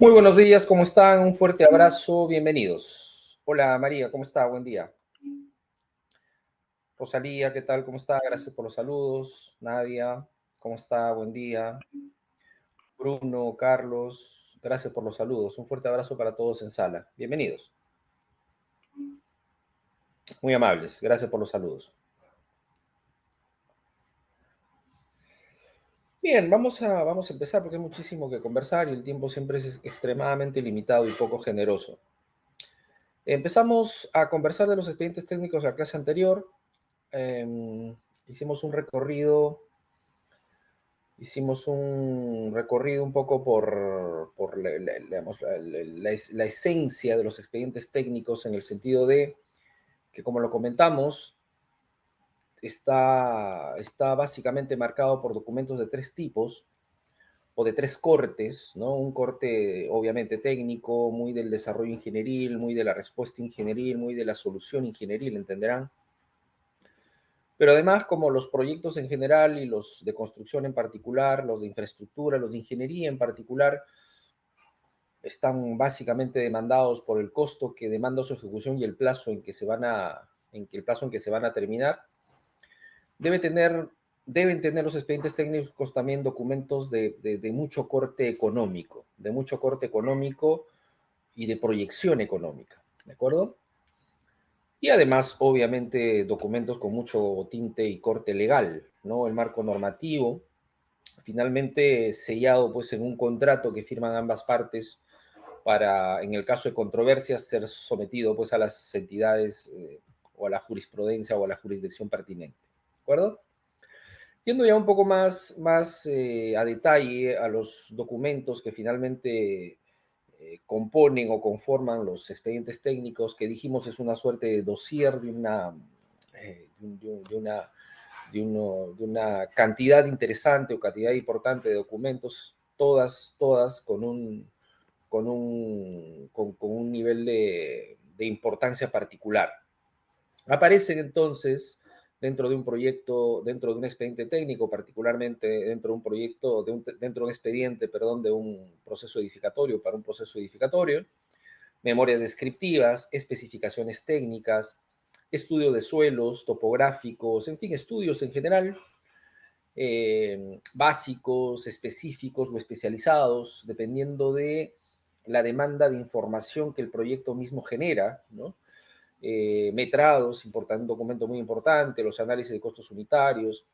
Muy buenos días, ¿cómo están? Un fuerte abrazo, bienvenidos. Hola María, ¿cómo está? Buen día. Rosalía, ¿qué tal? ¿Cómo está? Gracias por los saludos. Nadia, ¿cómo está? Buen día. Bruno, Carlos, gracias por los saludos. Un fuerte abrazo para todos en sala. Bienvenidos. Muy amables, gracias por los saludos. Bien, vamos a empezar porque hay muchísimo que conversar y el tiempo siempre es extremadamente limitado y poco generoso. Empezamos a conversar de los expedientes técnicos de la clase anterior. Hicimos un recorrido. Hicimos un recorrido un poco por digamos, la esencia de los expedientes técnicos en el sentido de que, como lo comentamos, está básicamente marcado por documentos de tres tipos o de tres cortes, ¿no? Un corte obviamente técnico, muy del desarrollo ingenieril, muy de la respuesta ingenieril, muy de la solución ingenieril, entenderán. Pero además, como los proyectos en general y los de construcción en particular, los de infraestructura, los de ingeniería en particular, están básicamente demandados por el costo que demanda su ejecución y el plazo en que se van a, en que el plazo en que se van a terminar. Debe tener, deben tener los expedientes técnicos también documentos de mucho corte económico, y de proyección económica, ¿de acuerdo? Y además, obviamente, documentos con mucho tinte y corte legal, ¿no? El marco normativo, finalmente sellado pues en un contrato que firman ambas partes para, en el caso de controversias, ser sometido pues a las entidades o a la jurisprudencia o a la jurisdicción pertinente. ¿De acuerdo? Yendo ya un poco más a detalle a los documentos que finalmente componen o conforman los expedientes técnicos, que dijimos es una suerte de dossier de una cantidad interesante o cantidad importante de documentos, todas con un nivel de importancia particular. Aparecen entonces dentro de un proyecto, dentro de un expediente técnico, particularmente dentro de un proyecto, dentro de un expediente, perdón, de un proceso edificatorio para un proceso edificatorio, memorias descriptivas, especificaciones técnicas, estudio de suelos, topográficos, en fin, estudios en general, básicos, específicos o especializados, dependiendo de la demanda de información que el proyecto mismo genera, ¿no? Metrados, un documento muy importante, los análisis de costos unitarios,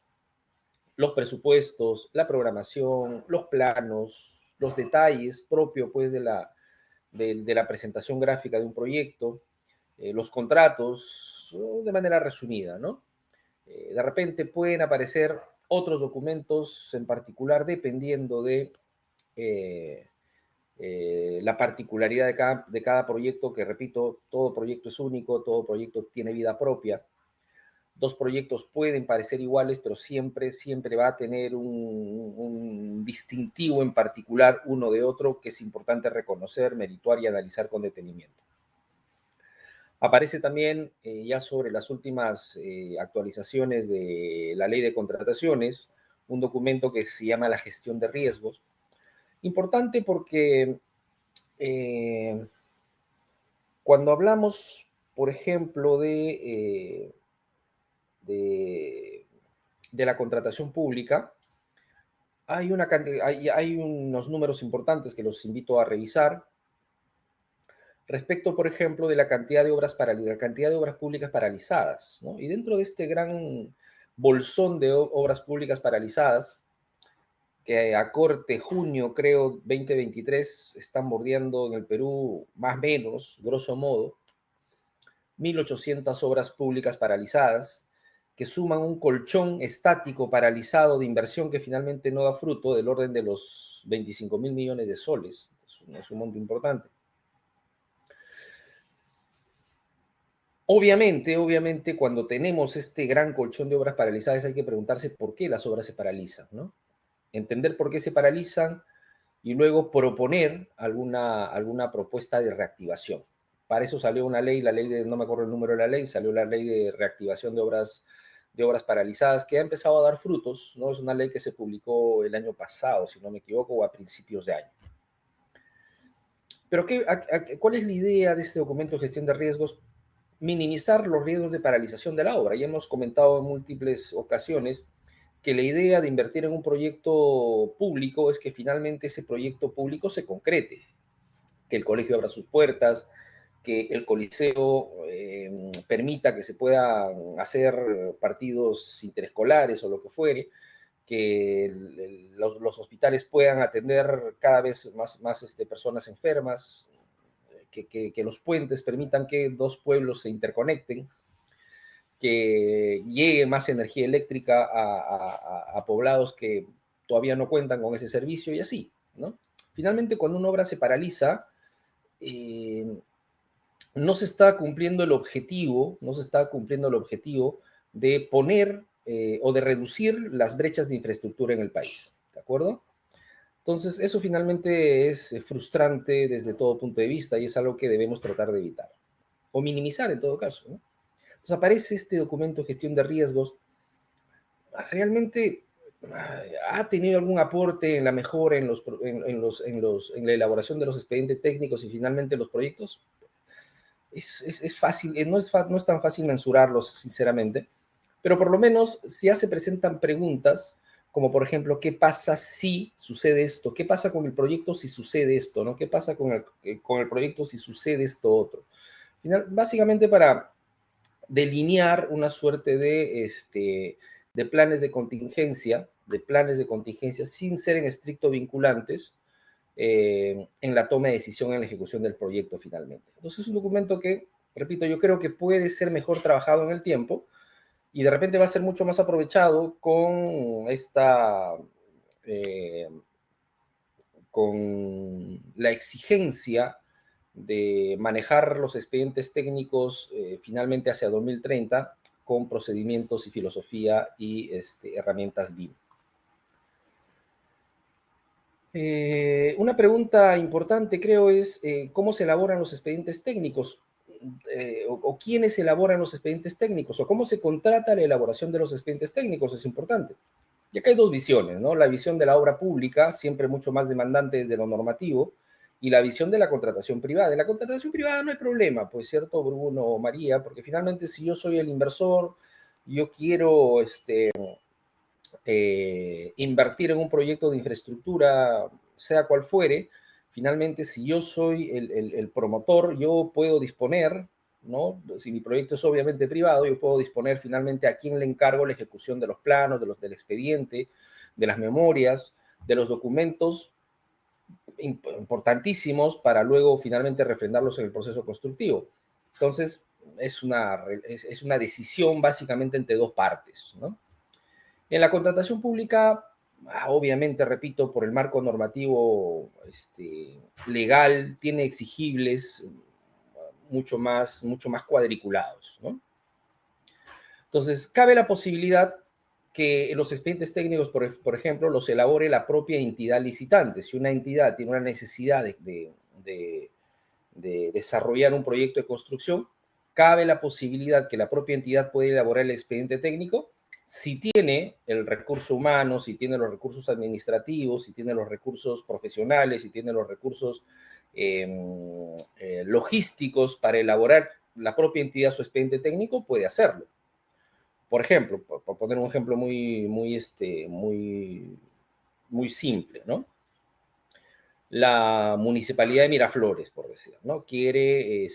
los presupuestos, la programación, los planos, los detalles propios pues, de la presentación gráfica de un proyecto, los contratos, de manera resumida, ¿no? De repente pueden aparecer otros documentos en particular dependiendo eh, la particularidad de cada proyecto, que repito, todo proyecto es único, todo proyecto tiene vida propia. Dos proyectos pueden parecer iguales, pero siempre va a tener un distintivo en particular uno de otro que es importante reconocer, merituar y analizar con detenimiento. Aparece también ya sobre las últimas actualizaciones de la ley de contrataciones, un documento que se llama la gestión de riesgos. Importante porque cuando hablamos, por ejemplo, de, de la contratación pública, hay unos números importantes que los invito a revisar respecto, por ejemplo, de la cantidad de obras, la cantidad de obras públicas paralizadas, ¿no? Y dentro de este gran bolsón de obras públicas paralizadas, que a corte junio, creo, 2023, están bordeando en el Perú más o menos, grosso modo, 1.800 obras públicas paralizadas, que suman un colchón estático paralizado de inversión que finalmente no da fruto del orden de los 25.000 millones de soles. Es un monto importante. Obviamente, cuando tenemos este gran colchón de obras paralizadas hay que preguntarse por qué las obras se paralizan, ¿no? Entender por qué se paralizan y luego proponer alguna propuesta de reactivación. Para eso salió una ley, no me acuerdo el número de la ley, salió la ley de reactivación de obras paralizadas, que ha empezado a dar frutos, ¿no? Es una ley que se publicó el año pasado, si no me equivoco, o a principios de año. Pero ¿cuál es la idea de este documento de gestión de riesgos? Minimizar los riesgos de paralización de la obra. Ya hemos comentado en múltiples ocasiones que la idea de invertir en un proyecto público es que finalmente ese proyecto público se concrete, que el colegio abra sus puertas, que el coliseo permita que se puedan hacer partidos interescolares o lo que fuere, que los hospitales puedan atender cada vez más personas enfermas, que los puentes permitan que dos pueblos se interconecten, que llegue más energía eléctrica a poblados que todavía no cuentan con ese servicio y así, ¿no? Finalmente, cuando una obra se paraliza, no se está cumpliendo el objetivo, no se está cumpliendo el objetivo de poner o de reducir las brechas de infraestructura en el país, ¿de acuerdo? Entonces, eso finalmente es frustrante desde todo punto de vista y es algo que debemos tratar de evitar, o minimizar en todo caso, ¿no? Entonces aparece este documento de gestión de riesgos, realmente ha tenido algún aporte en la mejora en la elaboración de los expedientes técnicos y finalmente los proyectos. Es fácil, no es tan fácil mensurarlos, sinceramente, pero por lo menos si ya se presentan preguntas, como por ejemplo, ¿qué pasa si sucede esto? ¿Qué pasa con el proyecto si sucede esto? ¿No? ¿Qué pasa con el proyecto si sucede esto otro? Básicamente para delinear una suerte de planes de contingencia sin ser en estricto vinculantes, en la toma de decisión en la ejecución del proyecto finalmente. Entonces es un documento que, repito, yo creo que puede ser mejor trabajado en el tiempo y de repente va a ser mucho más aprovechado eh, con la exigencia de manejar los expedientes técnicos finalmente hacia 2030 con procedimientos y filosofía y herramientas BIM. Una pregunta importante, creo, es cómo se elaboran los expedientes técnicos, o quiénes elaboran los expedientes técnicos, o cómo se contrata la elaboración de los expedientes técnicos, es importante. Y acá hay dos visiones, ¿no? La visión de la obra pública, siempre mucho más demandante desde lo normativo, y la visión de la contratación privada. En la contratación privada no hay problema, pues, ¿cierto, Bruno o María? Porque finalmente si yo soy el inversor, yo quiero invertir en un proyecto de infraestructura, sea cual fuere, finalmente si yo soy el promotor, yo puedo disponer, ¿no? Si mi proyecto es obviamente privado, yo puedo disponer finalmente a quién le encargo la ejecución de los planos, del expediente, de las memorias, de los documentos importantísimos para luego finalmente refrendarlos en el proceso constructivo. Entonces, es una decisión básicamente entre dos partes, ¿no? En la contratación pública, obviamente, repito, por el marco normativo legal, tiene exigibles mucho más cuadriculados, ¿no? Entonces, cabe la posibilidad que los expedientes técnicos, por ejemplo, los elabore la propia entidad licitante. Si una entidad tiene una necesidad de desarrollar un proyecto de construcción, cabe la posibilidad que la propia entidad pueda elaborar el expediente técnico si tiene el recurso humano, si tiene los recursos administrativos, si tiene los recursos profesionales, si tiene los recursos logísticos para elaborar la propia entidad su expediente técnico, puede hacerlo. Por ejemplo, por poner un ejemplo muy simple, ¿no? La municipalidad de Miraflores, por decir, ¿no? Quiere,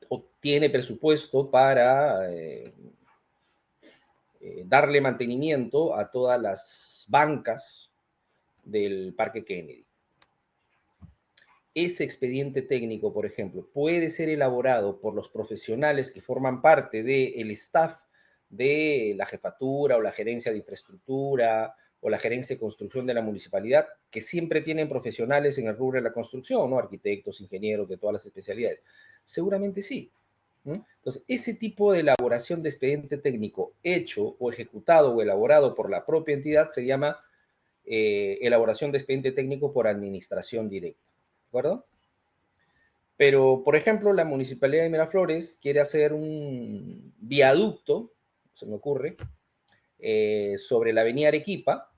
o tiene presupuesto para darle mantenimiento a todas las bancas del Parque Kennedy. Ese expediente técnico, por ejemplo, puede ser elaborado por los profesionales que forman parte del staff de la jefatura o la gerencia de infraestructura o la gerencia de construcción de la municipalidad, que siempre tienen profesionales en el rubro de la construcción, ¿no? Arquitectos, ingenieros de todas las especialidades. Seguramente sí. ¿No? Entonces, ese tipo de elaboración de expediente técnico hecho o ejecutado o elaborado por la propia entidad se llama elaboración de expediente técnico por administración directa. ¿De acuerdo? Pero, por ejemplo, la Municipalidad de Miraflores quiere hacer un viaducto, se me ocurre, sobre la avenida Arequipa,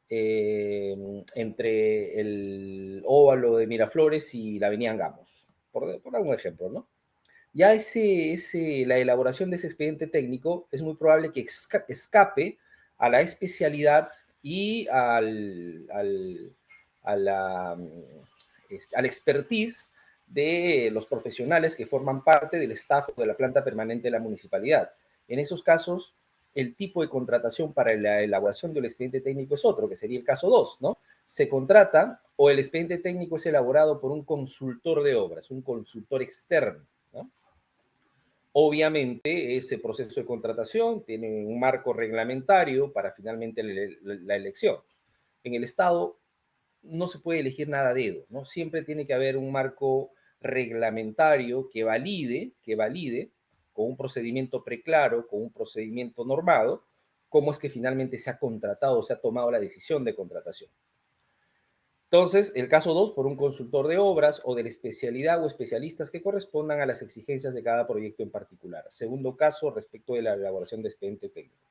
entre el óvalo de Miraflores y la avenida Angamos, por dar un ejemplo, ¿no? Ya la elaboración de ese expediente técnico es muy probable que escape a la especialidad y a la, al expertise de los profesionales que forman parte del staff o de la planta permanente de la municipalidad. En esos casos, el tipo de contratación para la elaboración del expediente técnico es otro, que sería el caso 2, ¿no? Se contrata o el expediente técnico es elaborado por un consultor de obras, un consultor externo, ¿no? Obviamente, ese proceso de contratación tiene un marco reglamentario para finalmente la elección. En el Estado no se puede elegir nada a dedo, ¿no? Siempre tiene que haber un marco reglamentario que valide con un procedimiento preclaro, con un procedimiento normado, cómo es que finalmente se ha contratado, se ha tomado la decisión de contratación. Entonces, el caso 2, por un consultor de obras o de la especialidad o especialistas que correspondan a las exigencias de cada proyecto en particular. Segundo caso, respecto de la elaboración de expediente técnico.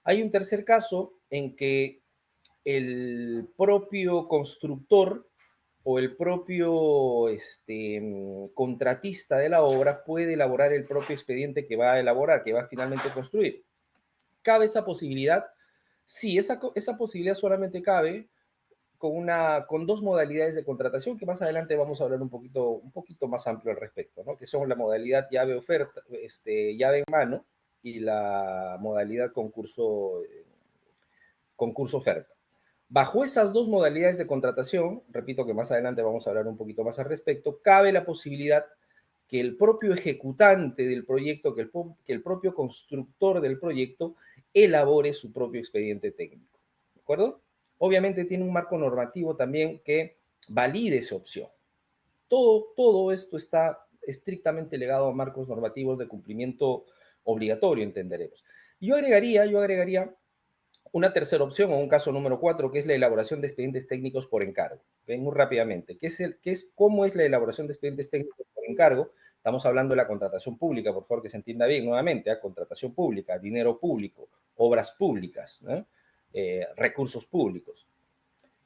Hay un tercer caso en que el propio constructor o el propio contratista de la obra puede elaborar el propio expediente que va a elaborar, que va a finalmente construir. ¿Cabe esa posibilidad? Sí, esa posibilidad solamente cabe con dos modalidades de contratación que más adelante vamos a hablar un poquito más amplio al respecto, ¿no? Que son la modalidad llave oferta, llave en mano y la modalidad concurso oferta. Bajo esas dos modalidades de contratación, repito que más adelante vamos a hablar un poquito más al respecto, cabe la posibilidad que el propio ejecutante del proyecto, que el propio constructor del proyecto, elabore su propio expediente técnico. ¿De acuerdo? Obviamente tiene un marco normativo también que valide esa opción. Todo esto está estrictamente legado a marcos normativos de cumplimiento obligatorio, entenderemos. Yo agregaría una tercera opción o un caso número 4, que es la elaboración de expedientes técnicos por encargo. ¿Okay? Muy rápidamente. ¿Cómo es la elaboración de expedientes técnicos por encargo? Estamos hablando de la contratación pública, por favor que se entienda bien nuevamente. Contratación pública, dinero público, obras públicas, ¿no? Recursos públicos.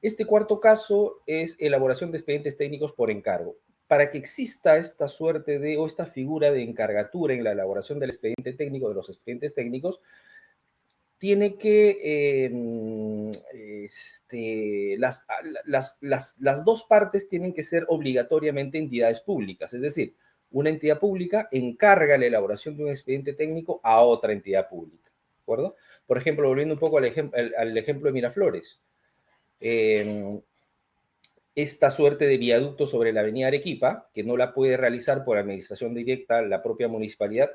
Este cuarto caso es elaboración de expedientes técnicos por encargo. Para que exista esta suerte de, o esta figura de encargatura en la elaboración del expediente técnico, de los expedientes técnicos, tiene que, las dos partes tienen que ser obligatoriamente entidades públicas, es decir, una entidad pública encarga la elaboración de un expediente técnico a otra entidad pública, ¿de acuerdo? Por ejemplo, volviendo un poco al ejemplo de Miraflores, eh, esta suerte de viaducto sobre la avenida Arequipa, que no la puede realizar por administración directa la propia municipalidad,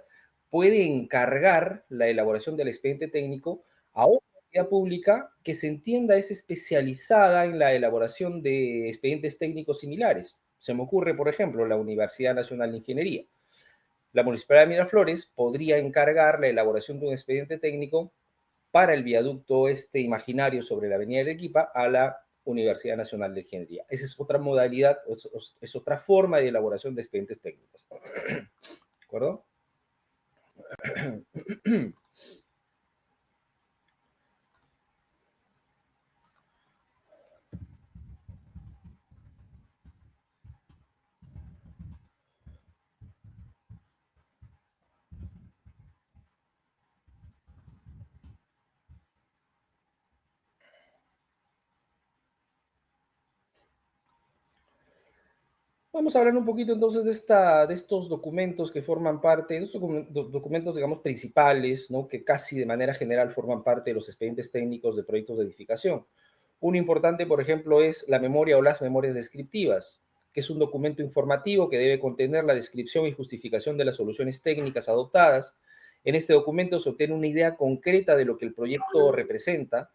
puede encargar la elaboración del expediente técnico a otra entidad pública que se entienda es especializada en la elaboración de expedientes técnicos similares. Se me ocurre, por ejemplo, la Universidad Nacional de Ingeniería. La Municipalidad de Miraflores podría encargar la elaboración de un expediente técnico para el viaducto imaginario sobre la avenida Arequipa a la Universidad Nacional de Ingeniería. Esa es otra modalidad, es otra forma de elaboración de expedientes técnicos. ¿De acuerdo? Vamos a hablar un poquito entonces de estos documentos que forman parte, de estos documentos, digamos, principales, ¿no? Que casi de manera general forman parte de los expedientes técnicos de proyectos de edificación. Uno importante, por ejemplo, es la memoria o las memorias descriptivas, que es un documento informativo que debe contener la descripción y justificación de las soluciones técnicas adoptadas. En este documento se obtiene una idea concreta de lo que el proyecto representa.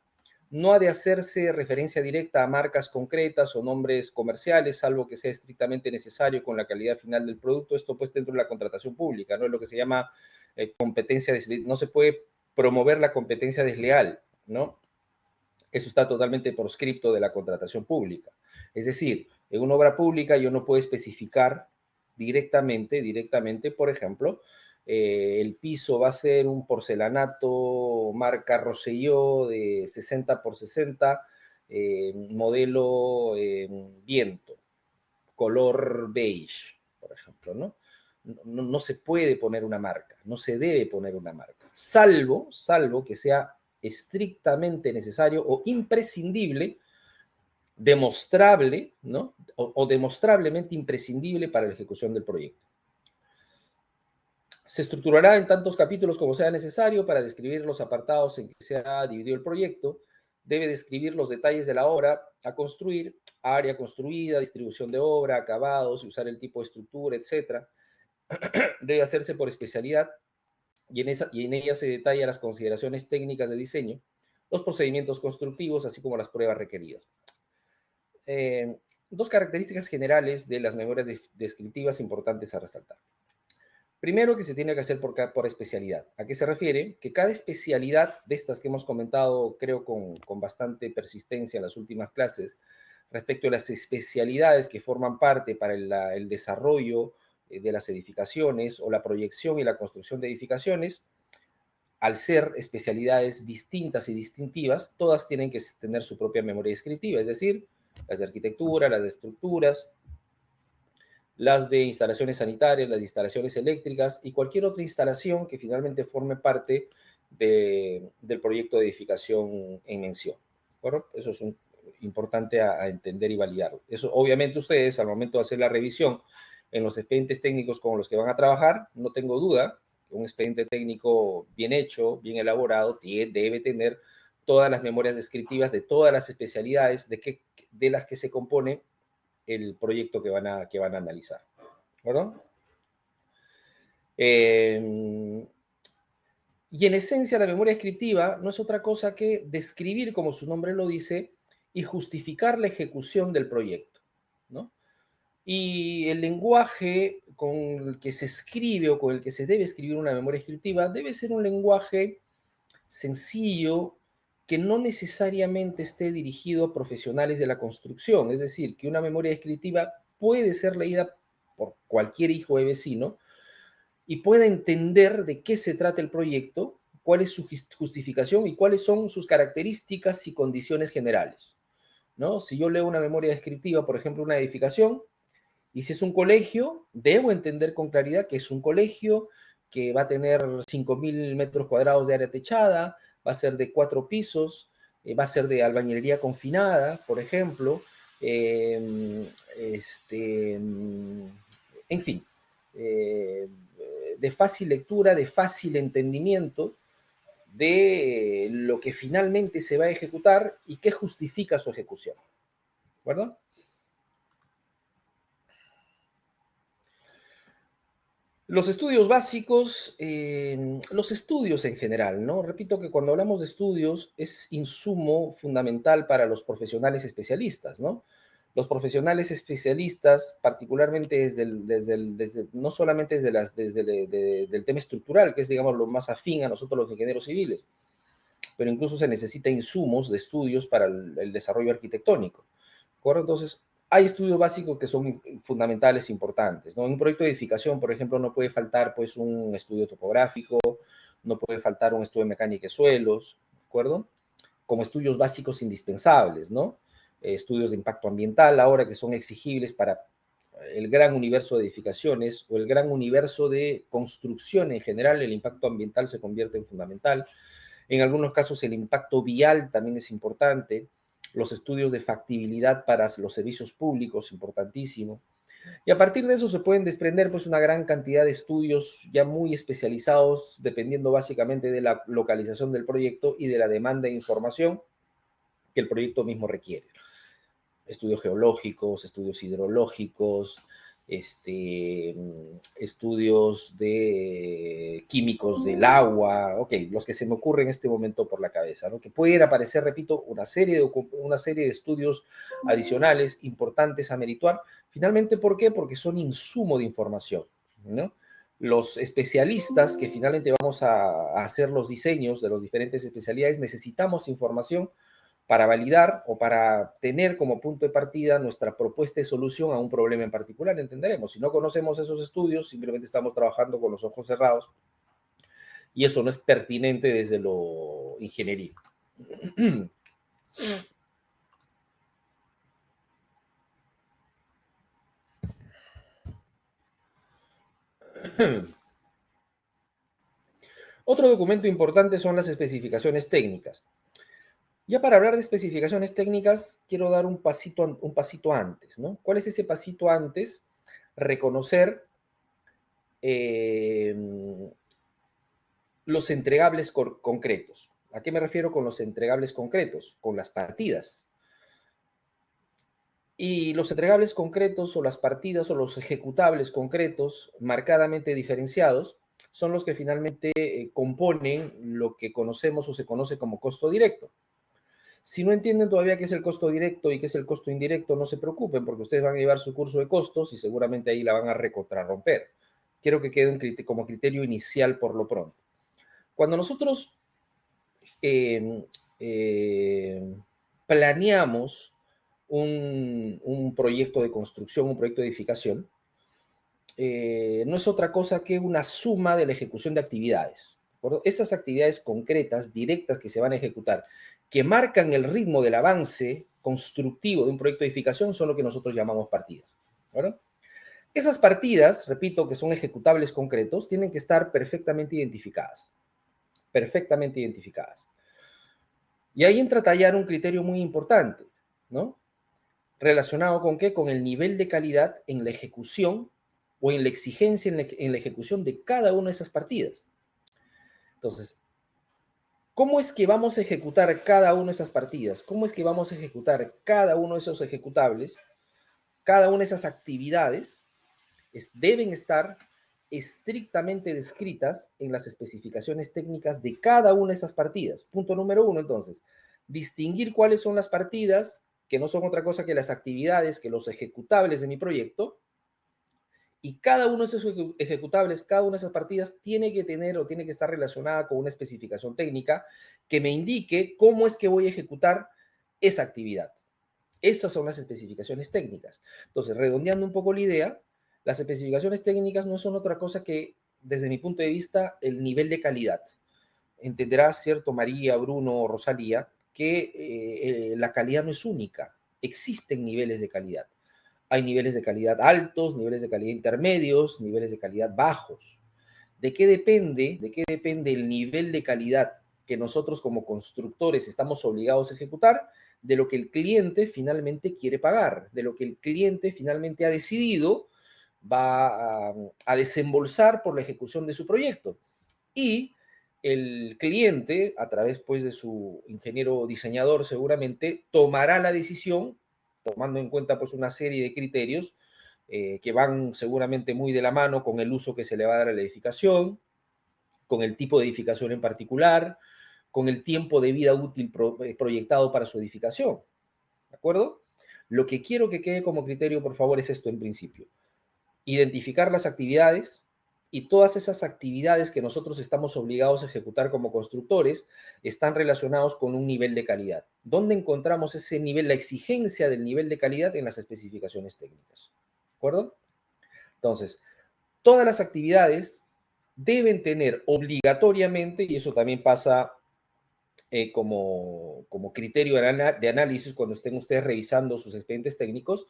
No ha de hacerse referencia directa a marcas concretas o nombres comerciales, salvo que sea estrictamente necesario con la calidad final del producto. Esto pues dentro de la contratación pública, ¿no? Es lo que se llama competencia, no se puede promover la competencia desleal, ¿no? Eso está totalmente proscripto de la contratación pública. Es decir, en una obra pública yo no puedo especificar directamente, por ejemplo, el piso va a ser un porcelanato marca Rosselló de 60 por 60, modelo viento, color beige, por ejemplo, ¿no? No se puede poner una marca, no se debe poner una marca, salvo que sea estrictamente necesario o imprescindible, demostrable, ¿no? O demostrablemente imprescindible para la ejecución del proyecto. Se estructurará en tantos capítulos como sea necesario para describir los apartados en que se ha dividido el proyecto. Debe describir los detalles de la obra a construir, área construida, distribución de obra, acabados, usar el tipo de estructura, etc. Debe hacerse por especialidad y en ella se detallan las consideraciones técnicas de diseño, los procedimientos constructivos, así como las pruebas requeridas. Dos características generales de las memorias descriptivas importantes a resaltar. Primero, que se tiene que hacer por especialidad. ¿A qué se refiere? Que cada especialidad de estas que hemos comentado, creo, con bastante persistencia en las últimas clases, respecto a las especialidades que forman parte para el desarrollo de las edificaciones o la proyección y la construcción de edificaciones, al ser especialidades distintas y distintivas, todas tienen que tener su propia memoria descriptiva, es decir, las de arquitectura, las de estructuras, las de instalaciones sanitarias, las de instalaciones eléctricas y cualquier otra instalación que finalmente forme parte del proyecto de edificación en mención. ¿Correcto? Eso es importante a entender y validar. Eso, obviamente, ustedes, al momento de hacer la revisión en los expedientes técnicos con los que van a trabajar, no tengo duda que un expediente técnico bien hecho, bien elaborado, debe tener todas las memorias descriptivas de todas las especialidades de las que se compone el proyecto que van a analizar. ¿Verdad? Y en esencia la memoria descriptiva no es otra cosa que describir, como su nombre lo dice, y justificar la ejecución del proyecto, ¿no? Y el lenguaje con el que se escribe o con el que se debe escribir una memoria descriptiva debe ser un lenguaje sencillo, que no necesariamente esté dirigido a profesionales de la construcción, es decir, que una memoria descriptiva puede ser leída por cualquier hijo de vecino y pueda entender de qué se trata el proyecto, cuál es su justificación y cuáles son sus características y condiciones generales, ¿no? Si yo leo una memoria descriptiva, por ejemplo, una edificación, y si es un colegio, debo entender con claridad que es un colegio que va a tener 5.000 metros cuadrados de área techada, va a ser de 4 pisos, va a ser de albañilería confinada, por ejemplo, en fin, de fácil lectura, de fácil entendimiento de lo que finalmente se va a ejecutar y qué justifica su ejecución, ¿verdad? Los estudios básicos, los estudios en general, ¿no? Repito que cuando hablamos de estudios es insumo fundamental para los profesionales especialistas, ¿no? Los profesionales especialistas, particularmente no solamente del tema estructural, que es, digamos, lo más afín a nosotros los ingenieros civiles, pero incluso se necesita insumos de estudios para el desarrollo arquitectónico, ¿correcto? Entonces, hay estudios básicos que son fundamentales, importantes, ¿no? En un proyecto de edificación, por ejemplo, no puede faltar, pues, un estudio topográfico, no puede faltar un estudio de mecánica de suelos, ¿de acuerdo? Como estudios básicos indispensables, ¿no? Estudios de impacto ambiental, ahora que son exigibles para el gran universo de edificaciones o el gran universo de construcción en general, el impacto ambiental se convierte en fundamental. En algunos casos el impacto vial también es importante, los estudios de factibilidad para los servicios públicos, importantísimo. Y a partir de eso se pueden desprender, pues, una gran cantidad de estudios ya muy especializados, dependiendo básicamente de la localización del proyecto y de la demanda de información que el proyecto mismo requiere. Estudios geológicos, estudios hidrológicos, estudios de químicos del agua, ok, los que se me ocurren en este momento por la cabeza, ¿no? Que pueden aparecer, repito, una serie de estudios adicionales importantes a merituar. Finalmente, ¿por qué? Porque son insumo de información, ¿no? Los especialistas que finalmente vamos a hacer los diseños de las diferentes especialidades necesitamos información para validar o para tener como punto de partida nuestra propuesta de solución a un problema en particular, entenderemos. Si no conocemos esos estudios, simplemente estamos trabajando con los ojos cerrados y eso no es pertinente desde lo ingenieril. Otro documento importante son las especificaciones técnicas. Ya para hablar de especificaciones técnicas, quiero dar un pasito antes, ¿no? ¿Cuál es ese pasito antes? Reconocer eh, los entregables concretos. ¿A qué me refiero con los entregables concretos? Con las partidas. Y los entregables concretos o las partidas o los ejecutables concretos marcadamente diferenciados son los que finalmente componen lo que conocemos o se conoce como costo directo. Si no entienden todavía qué es el costo directo y qué es el costo indirecto, no se preocupen porque ustedes van a llevar su curso de costos y seguramente ahí la van a recontrarromper. Quiero que quede como criterio inicial por lo pronto. Cuando nosotros eh, eh, planeamos un proyecto de construcción, un proyecto de edificación, no es otra cosa que una suma de la ejecución de actividades. Esas actividades concretas, directas que se van a ejecutar, que marcan el ritmo del avance constructivo de un proyecto de edificación, son lo que nosotros llamamos partidas. ¿Verdad? Esas partidas, repito, que son ejecutables concretos, tienen que estar perfectamente identificadas. Perfectamente identificadas. Y ahí entra a tallar un criterio muy importante, ¿no? ¿Relacionado con qué? Con el nivel de calidad en la ejecución o en la exigencia en la ejecución de cada una de esas partidas. Entonces, ¿cómo es que vamos a ejecutar cada una de esas partidas? ¿Cómo es que vamos a ejecutar cada uno de esos ejecutables? Cada una de esas actividades deben estar estrictamente descritas en las especificaciones técnicas de cada una de esas partidas. Punto número uno, entonces, distinguir cuáles son las partidas, que no son otra cosa que las actividades, que los ejecutables de mi proyecto, y cada uno de esos ejecutables, cada una de esas partidas tiene que tener o tiene que estar relacionada con una especificación técnica que me indique cómo es que voy a ejecutar esa actividad. Estas son las especificaciones técnicas. Entonces, redondeando un poco la idea, las especificaciones técnicas no son otra cosa que, desde mi punto de vista, el nivel de calidad. Entenderás, ¿cierto, María, Bruno, Rosalía, que la calidad no es única. Existen niveles de calidad. Hay niveles de calidad altos, niveles de calidad intermedios, niveles de calidad bajos. ¿De qué depende? ¿De qué depende el nivel de calidad que nosotros como constructores estamos obligados a ejecutar? De lo que el cliente finalmente quiere pagar, de lo que el cliente finalmente ha decidido va a desembolsar por la ejecución de su proyecto. Y el cliente, a través pues de su ingeniero diseñador seguramente, tomará la decisión, tomando en cuenta pues una serie de criterios que van seguramente muy de la mano con el uso que se le va a dar a la edificación, con el tipo de edificación en particular, con el tiempo de vida útil proyectado para su edificación. ¿De acuerdo? Lo que quiero que quede como criterio, por favor, es esto en principio. Identificar las actividades y todas esas actividades que nosotros estamos obligados a ejecutar como constructores están relacionados con un nivel de calidad. ¿Dónde encontramos ese nivel, la exigencia del nivel de calidad? En las especificaciones técnicas. ¿De acuerdo? Entonces, todas las actividades deben tener obligatoriamente, y eso también pasa como criterio de análisis cuando estén ustedes revisando sus expedientes técnicos,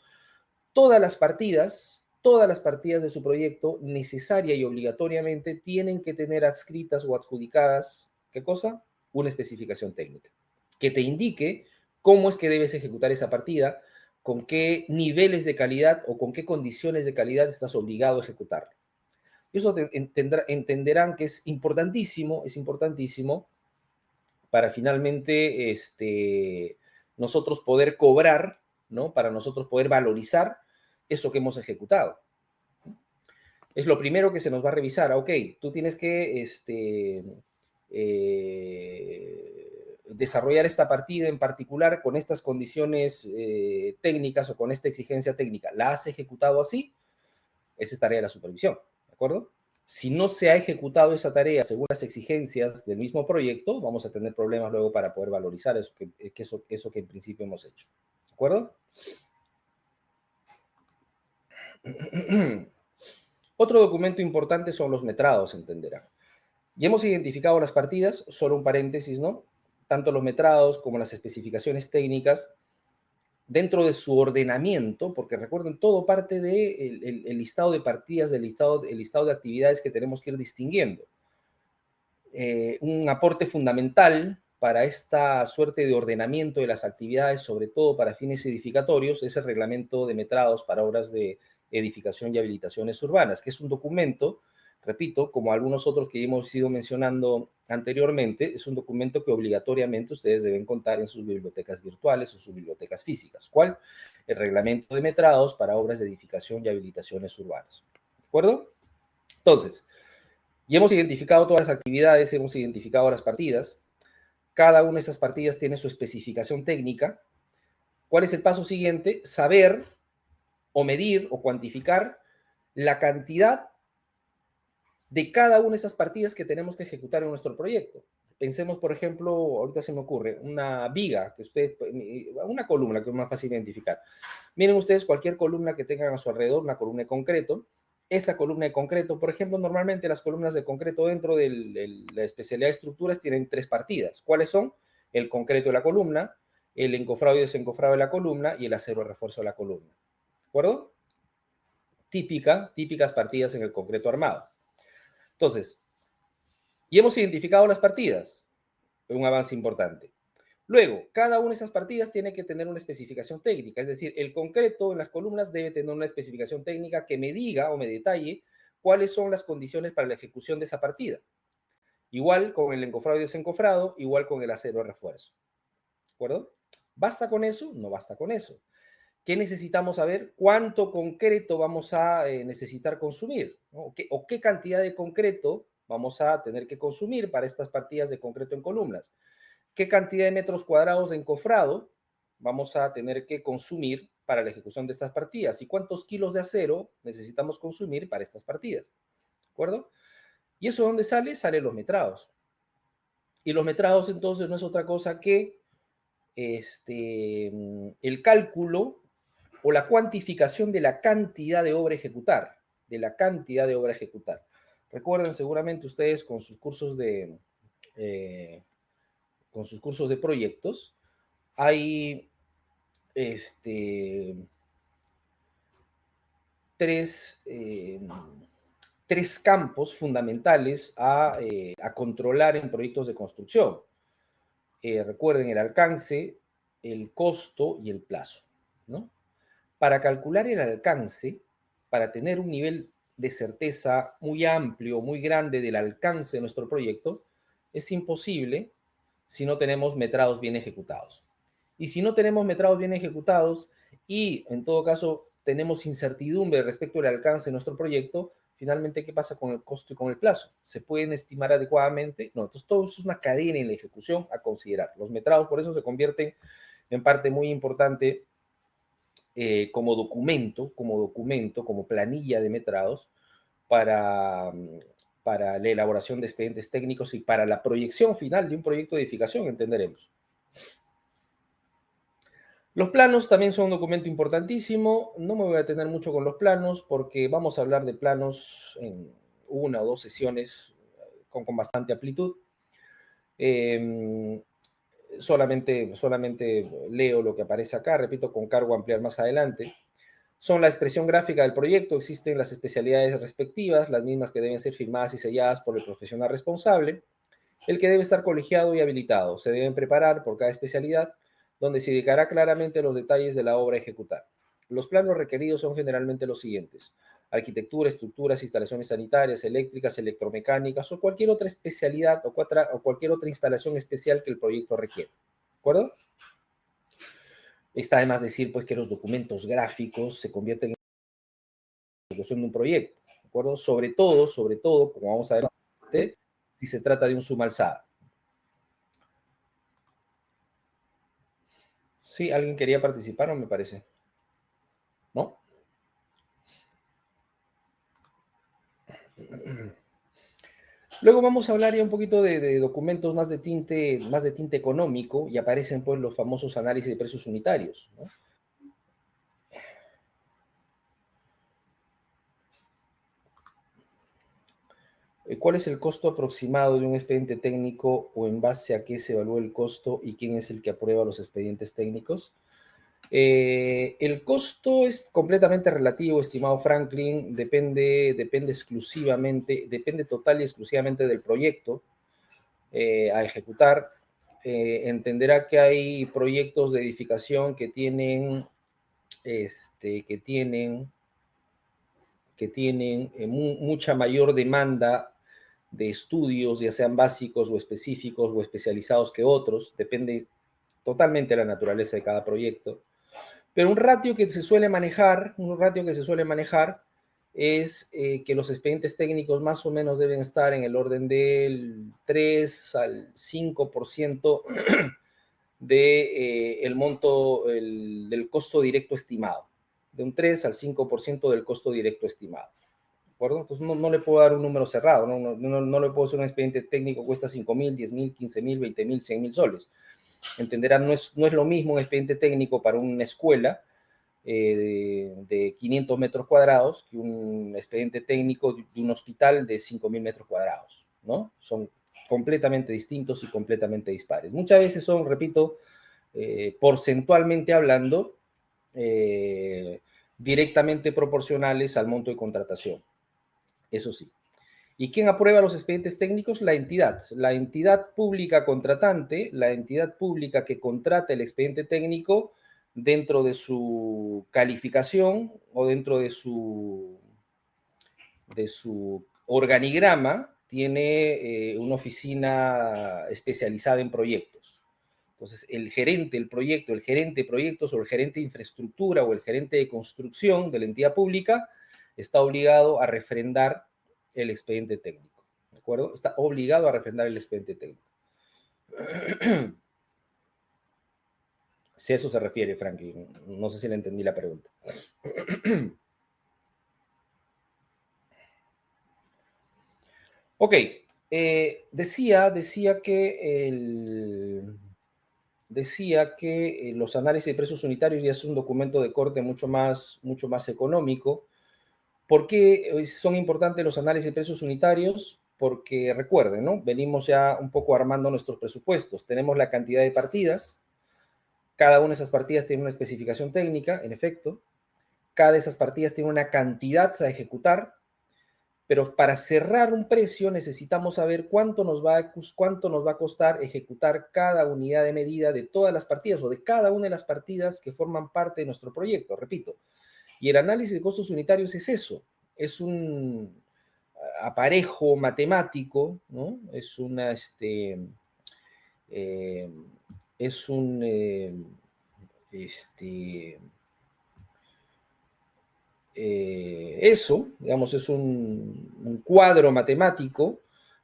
todas las partidas de su proyecto necesaria y obligatoriamente tienen que tener adscritas o adjudicadas, ¿qué cosa? Una especificación técnica, que te indique cómo es que debes ejecutar esa partida, con qué niveles de calidad o con qué condiciones de calidad estás obligado a ejecutarlo. Y eso entenderán que es importantísimo para finalmente nosotros poder cobrar, ¿no? Para nosotros poder valorizar eso que hemos ejecutado. Es lo primero que se nos va a revisar. Ok, tú tienes que desarrollar esta partida en particular con estas condiciones técnicas o con esta exigencia técnica. ¿La has ejecutado así? Esa es tarea de la supervisión, ¿de acuerdo? Si no se ha ejecutado esa tarea según las exigencias del mismo proyecto, vamos a tener problemas luego para poder valorizar eso que en principio hemos hecho. ¿De acuerdo? Otro documento importante son los metrados, entenderán. Ya hemos identificado las partidas, solo un paréntesis, ¿no? Tanto los metrados como las especificaciones técnicas dentro de su ordenamiento, porque recuerden, todo parte del el listado de partidas, el listado de actividades que tenemos que ir distinguiendo. Un aporte fundamental para esta suerte de ordenamiento de las actividades, sobre todo para fines edificatorios, es el reglamento de metrados para obras de edificación y habilitaciones urbanas, que es un documento, repito, como algunos otros que hemos ido mencionando anteriormente, es un documento que obligatoriamente ustedes deben contar en sus bibliotecas virtuales o sus bibliotecas físicas. ¿Cuál? El reglamento de metrados para obras de edificación y habilitaciones urbanas. ¿De acuerdo? Entonces, ya hemos identificado todas las actividades, hemos identificado las partidas. Cada una de esas partidas tiene su especificación técnica. ¿Cuál es el paso siguiente? Saber o medir o cuantificar la cantidad de cada una de esas partidas que tenemos que ejecutar en nuestro proyecto. Pensemos, por ejemplo, ahorita se me ocurre, una viga, una columna que es más fácil de identificar. Miren ustedes cualquier columna que tengan a su alrededor, una columna de concreto. Esa columna de concreto, por ejemplo, normalmente las columnas de concreto dentro de la especialidad de estructuras tienen 3 partidas. ¿Cuáles son? El concreto de la columna, el encofrado y desencofrado de la columna y el acero de refuerzo de la columna. ¿De acuerdo? Típicas partidas en el concreto armado. Entonces, y hemos identificado las partidas, un avance importante. Luego, cada una de esas partidas tiene que tener una especificación técnica, es decir, el concreto en las columnas debe tener una especificación técnica que me diga o me detalle cuáles son las condiciones para la ejecución de esa partida. Igual con el encofrado y desencofrado, igual con el acero de refuerzo. ¿De acuerdo? ¿Basta con eso? No basta con eso. ¿Qué necesitamos saber? ¿Cuánto concreto vamos a necesitar consumir? ¿No? ¿O qué cantidad de concreto vamos a tener que consumir para estas partidas de concreto en columnas? ¿Qué cantidad de metros cuadrados de encofrado vamos a tener que consumir para la ejecución de estas partidas? ¿Y cuántos kilos de acero necesitamos consumir para estas partidas? ¿De acuerdo? ¿Y eso dónde sale? Salen los metrados. Y los metrados entonces no es otra cosa que el cálculo o la cuantificación de la cantidad de obra a ejecutar, Recuerden seguramente ustedes con sus cursos de proyectos, hay tres, tres campos fundamentales a controlar en proyectos de construcción. Recuerden el alcance, el costo y el plazo, ¿no? Para calcular el alcance, para tener un nivel de certeza muy amplio, muy grande del alcance de nuestro proyecto, es imposible si no tenemos metrados bien ejecutados. Y si no tenemos metrados bien ejecutados y, en todo caso, tenemos incertidumbre respecto al alcance de nuestro proyecto, finalmente, ¿qué pasa con el costo y con el plazo? ¿Se pueden estimar adecuadamente? No, entonces todo eso es una cadena en la ejecución a considerar. Los metrados, por eso, se convierten en parte muy importante como documento, como planilla de metrados para, para la elaboración de expedientes técnicos y para la proyección final de un proyecto de edificación, entenderemos. Los planos también son un documento importantísimo. No me voy a detener mucho con los planos porque vamos a hablar de planos en una o dos sesiones con bastante amplitud. Solamente leo lo que aparece acá, repito, con cargo a ampliar más adelante. Son la expresión gráfica del proyecto, existen las especialidades respectivas, las mismas que deben ser firmadas y selladas por el profesional responsable, el que debe estar colegiado y habilitado. Se deben preparar por cada especialidad, donde se indicará claramente los detalles de la obra a ejecutar. Los planos requeridos son generalmente los siguientes: arquitectura, estructuras, instalaciones sanitarias, eléctricas, electromecánicas o cualquier otra especialidad o cualquier otra instalación especial que el proyecto requiera. ¿De acuerdo? Está además decir pues que los documentos gráficos se convierten en la ejecución de un proyecto, ¿de acuerdo? Sobre todo, como vamos a ver, si se trata de un suma alzada. Sí, ¿alguien quería participar o me parece? ¿No? Luego vamos a hablar ya un poquito de documentos más de tinte económico y aparecen pues los famosos análisis de precios unitarios, ¿no? ¿Cuál es el costo aproximado de un expediente técnico o en base a qué se evalúa el costo y quién es el que aprueba los expedientes técnicos? El costo es completamente relativo, estimado Franklin, depende exclusivamente, depende total y exclusivamente del proyecto a ejecutar. Entenderá que hay proyectos de edificación que tienen, mucha mayor demanda de estudios, ya sean básicos o específicos o especializados que otros, depende totalmente de la naturaleza de cada proyecto. Pero un ratio que se suele manejar es que los expedientes técnicos más o menos deben estar en el orden del 3 al 5% de, el monto del costo directo estimado, de un 3 al 5% del costo directo estimado. ¿De acuerdo? Entonces no le puedo dar un número cerrado, no le puedo hacer un expediente técnico cuesta 5.000, 10.000, 15.000, 20.000, 100.000 soles. Entenderán, no es lo mismo un expediente técnico para una escuela de 500 metros cuadrados que un expediente técnico de un hospital de 5.000 metros cuadrados, ¿no? Son completamente distintos y completamente dispares. Muchas veces son, repito, porcentualmente hablando, directamente proporcionales al monto de contratación. Eso sí. ¿Y quién aprueba los expedientes técnicos? La entidad pública contratante, la entidad pública que contrata el expediente técnico dentro de su calificación o dentro de su organigrama, tiene una oficina especializada en proyectos. Entonces, el gerente del proyecto, el gerente de proyectos o el gerente de infraestructura o el gerente de construcción de la entidad pública está obligado a refrendar el expediente técnico. ¿De acuerdo? Está obligado a refrendar el expediente técnico. Si a eso se refiere, Franklin. No sé si le entendí la pregunta. Ok. Decía que los análisis de precios unitarios ya es un documento de corte mucho más económico. ¿Por qué son importantes los análisis de precios unitarios? Porque recuerden, ¿no? Venimos ya un poco armando nuestros presupuestos. Tenemos la cantidad de partidas. Cada una de esas partidas tiene una especificación técnica, en efecto. Cada de esas partidas tiene una cantidad a ejecutar. Pero para cerrar un precio necesitamos saber cuánto nos va a costar ejecutar cada unidad de medida de todas las partidas o de cada una de las partidas que forman parte de nuestro proyecto, repito. Y el análisis de costos unitarios es eso, es un aparejo matemático, ¿no? Es una, es un, eso, digamos, es un cuadro matemático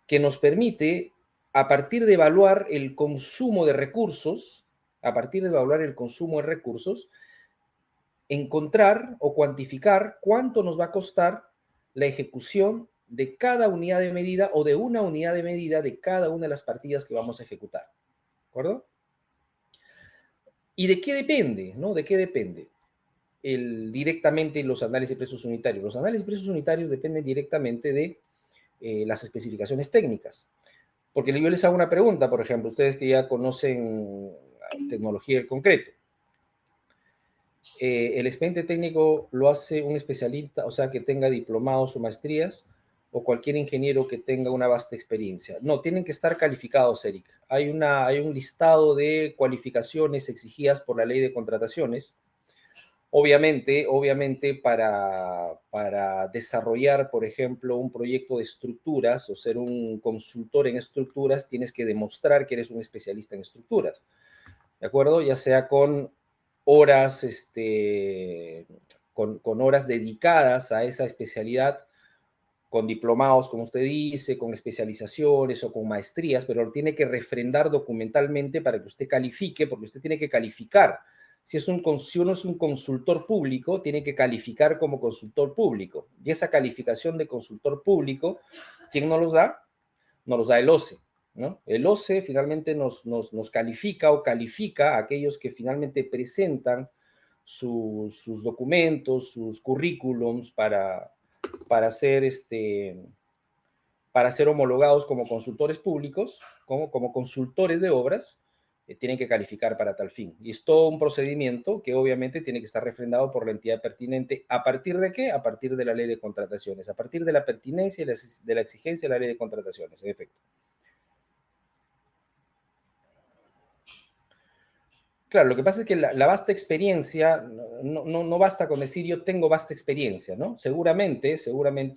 que nos permite, a partir de evaluar el consumo de recursos, encontrar o cuantificar cuánto nos va a costar la ejecución de cada unidad de medida o de una unidad de medida de cada una de las partidas que vamos a ejecutar. ¿De acuerdo? ¿Y de qué depende? ¿No? ¿De qué depende? Directamente los análisis de precios unitarios. Los análisis de precios unitarios dependen directamente de las especificaciones técnicas. Porque yo les hago una pregunta, por ejemplo, ustedes que ya conocen tecnología del concreto. El expediente técnico lo hace un especialista, o sea, que tenga diplomados o maestrías, o cualquier ingeniero que tenga una vasta experiencia. No, tienen que estar calificados, Eric. Hay un listado de cualificaciones exigidas por la ley de contrataciones. Obviamente para desarrollar, por ejemplo, un proyecto de estructuras o ser un consultor en estructuras, tienes que demostrar que eres un especialista en estructuras, ¿de acuerdo? Ya sea con horas, con horas dedicadas a esa especialidad, con diplomados, como usted dice, con especializaciones o con maestrías, pero lo tiene que refrendar documentalmente para que usted califique, porque usted tiene que calificar. Si uno es un consultor público, tiene que calificar como consultor público. Y esa calificación de consultor público, ¿quién nos los da? Nos los da el OCE, ¿no? El OCE finalmente nos califica o califica a aquellos que finalmente presentan sus documentos, sus currículums para ser homologados como consultores públicos, como consultores de obras, tienen que calificar para tal fin. Y es todo un procedimiento que obviamente tiene que estar refrendado por la entidad pertinente. ¿A partir de qué? A partir de la ley de contrataciones, a partir de la pertinencia y de la exigencia de la ley de contrataciones, en efecto. Claro, lo que pasa es que la vasta experiencia, no basta con decir yo tengo vasta experiencia, ¿no? Seguramente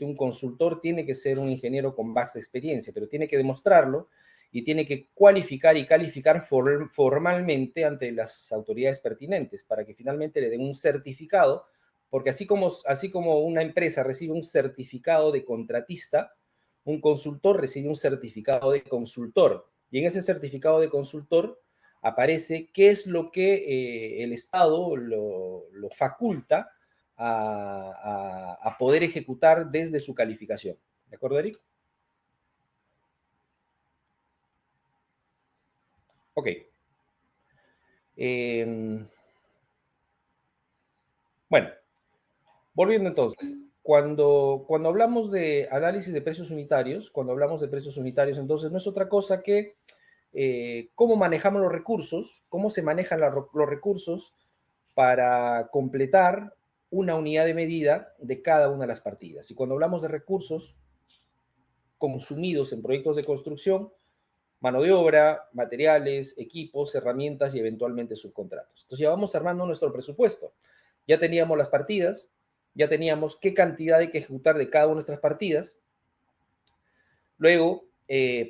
un consultor tiene que ser un ingeniero con vasta experiencia, pero tiene que demostrarlo y tiene que cualificar y calificar formalmente ante las autoridades pertinentes para que finalmente le den un certificado, porque así como una empresa recibe un certificado de contratista, un consultor recibe un certificado de consultor. Y en ese certificado de consultor aparece qué es lo que el Estado lo faculta a poder ejecutar desde su calificación. ¿De acuerdo, Eric? Ok. Bueno, volviendo entonces, cuando hablamos de análisis de precios unitarios, entonces no es otra cosa que cómo manejamos los recursos, cómo se manejan los recursos para completar una unidad de medida de cada una de las partidas. Y cuando hablamos de recursos consumidos en proyectos de construcción, mano de obra, materiales, equipos, herramientas y eventualmente subcontratos. Entonces ya vamos armando nuestro presupuesto. Ya teníamos las partidas, ya teníamos qué cantidad hay que ejecutar de cada una de nuestras partidas. Luego,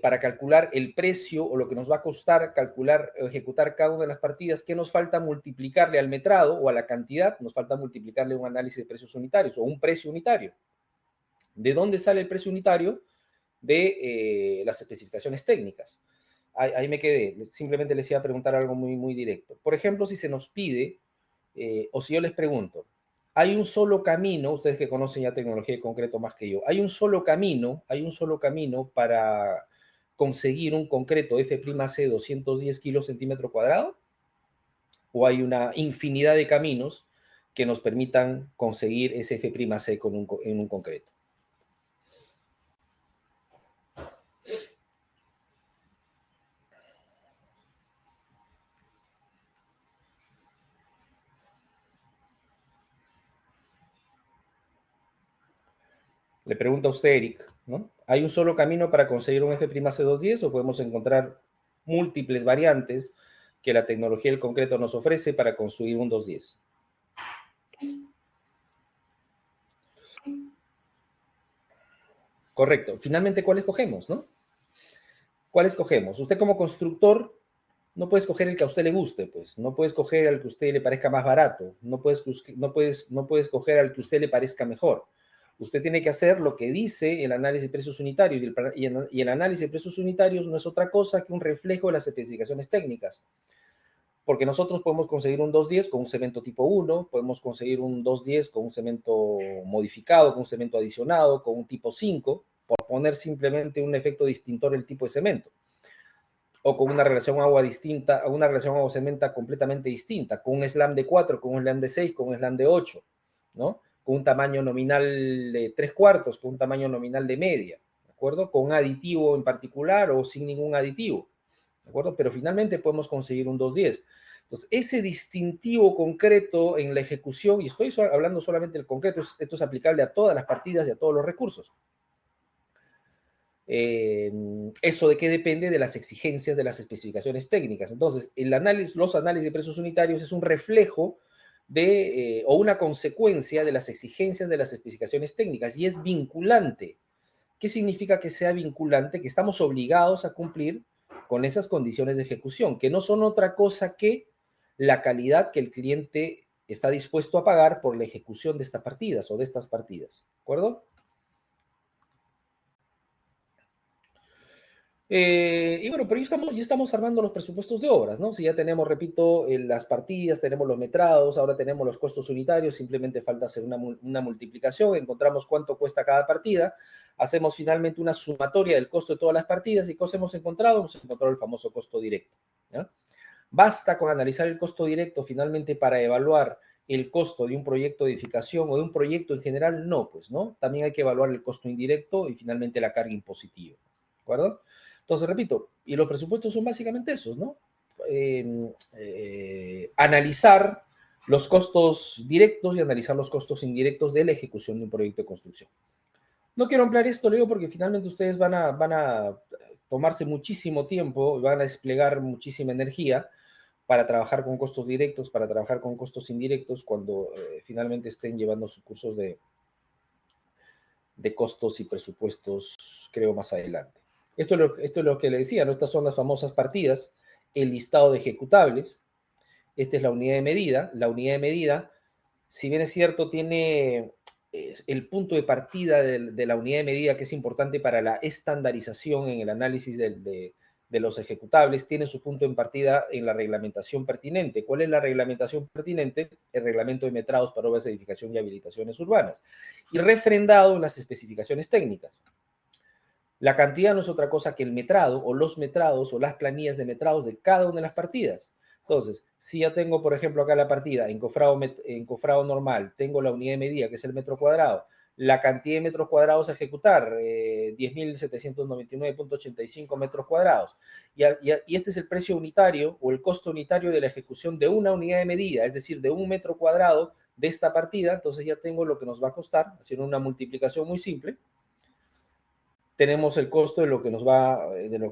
para calcular el precio o lo que nos va a costar calcular o ejecutar cada una de las partidas, ¿qué nos falta multiplicarle al metrado o a la cantidad? Nos falta multiplicarle un análisis de precios unitarios o un precio unitario. ¿De dónde sale el precio unitario? De las especificaciones técnicas. Ahí me quedé, simplemente les iba a preguntar algo muy, muy directo. Por ejemplo, si se nos pide, o si yo les pregunto, hay un solo camino, ustedes que conocen ya tecnología de concreto más que yo, hay un solo camino para conseguir un concreto F'C 210 kilos centímetro cuadrado, o hay una infinidad de caminos que nos permitan conseguir ese F'C en un concreto. Le pregunta a usted, Eric, ¿no? ¿Hay un solo camino para conseguir un F'C 210 o podemos encontrar múltiples variantes que la tecnología del concreto nos ofrece para construir un 210? Correcto. Finalmente, ¿cuál escogemos, no? ¿Cuál escogemos? Usted como constructor no puede escoger el que a usted le guste, pues. No puede escoger al que a usted le parezca más barato. No puede escoger al que a usted le parezca mejor. Usted tiene que hacer lo que dice el análisis de precios unitarios y el análisis de precios unitarios no es otra cosa que un reflejo de las especificaciones técnicas. Porque nosotros podemos conseguir un 210 con un cemento tipo 1, podemos conseguir un 210 con un cemento modificado, con un cemento adicionado, con un tipo 5, por poner simplemente un efecto distintor del tipo de cemento. O con una relación agua distinta, una relación agua-cementa completamente distinta, con un slam de 4, con un slam de 6, con un slam de 8, ¿no? Con un tamaño nominal de 3/4, con un tamaño nominal de media, ¿de acuerdo? Con un aditivo en particular o sin ningún aditivo, ¿de acuerdo? Pero finalmente podemos conseguir un 210. Entonces, ese distintivo concreto en la ejecución, y estoy hablando solamente del concreto, esto es aplicable a todas las partidas y a todos los recursos. ¿Eso de qué depende? De las exigencias de las especificaciones técnicas. Entonces, los análisis de precios unitarios es un reflejo o una consecuencia de las exigencias de las especificaciones técnicas y es vinculante. ¿Qué significa que sea vinculante? Que estamos obligados a cumplir con esas condiciones de ejecución, que no son otra cosa que la calidad que el cliente está dispuesto a pagar por la ejecución de estas partidas o de estas partidas. ¿De acuerdo? Y bueno, pero ya estamos armando los presupuestos de obras, ¿no? Si ya tenemos, repito, las partidas, tenemos los metrados, ahora tenemos los costos unitarios, simplemente falta hacer una multiplicación, encontramos cuánto cuesta cada partida, hacemos finalmente una sumatoria del costo de todas las partidas y ¿qué hemos encontrado? Hemos encontrado el famoso costo directo, ¿ya? Basta con analizar el costo directo finalmente para evaluar el costo de un proyecto de edificación o de un proyecto en general, no, pues, ¿no? También hay que evaluar el costo indirecto y finalmente la carga impositiva, ¿de acuerdo? Entonces, repito, y los presupuestos son básicamente esos, ¿no? analizar los costos directos y analizar los costos indirectos de la ejecución de un proyecto de construcción. No quiero ampliar esto, lo digo porque finalmente ustedes van a tomarse muchísimo tiempo, van a desplegar muchísima energía para trabajar con costos directos, para trabajar con costos indirectos, cuando finalmente estén llevando sus cursos de costos y presupuestos, creo, más adelante. Esto es lo que le decía, ¿no? Estas son las famosas partidas, el listado de ejecutables. Esta es la unidad de medida. La unidad de medida, si bien es cierto, tiene el punto de partida de la unidad de medida, que es importante para la estandarización en el análisis de los ejecutables, tiene su punto de partida en la reglamentación pertinente. ¿Cuál es la reglamentación pertinente? El reglamento de metrados para obras de edificación y habilitaciones urbanas. Y refrendado en las especificaciones técnicas. La cantidad no es otra cosa que el metrado o los metrados o las planillas de metrados de cada una de las partidas. Entonces, si ya tengo, por ejemplo, acá la partida en cofrado normal, tengo la unidad de medida, que es el metro cuadrado, la cantidad de metros cuadrados a ejecutar, 10.799.85 metros cuadrados. Y este es el precio unitario o el costo unitario de la ejecución de una unidad de medida, es decir, de un metro cuadrado de esta partida. Entonces ya tengo lo que nos va a costar, haciendo una multiplicación muy simple. Tenemos el costo de lo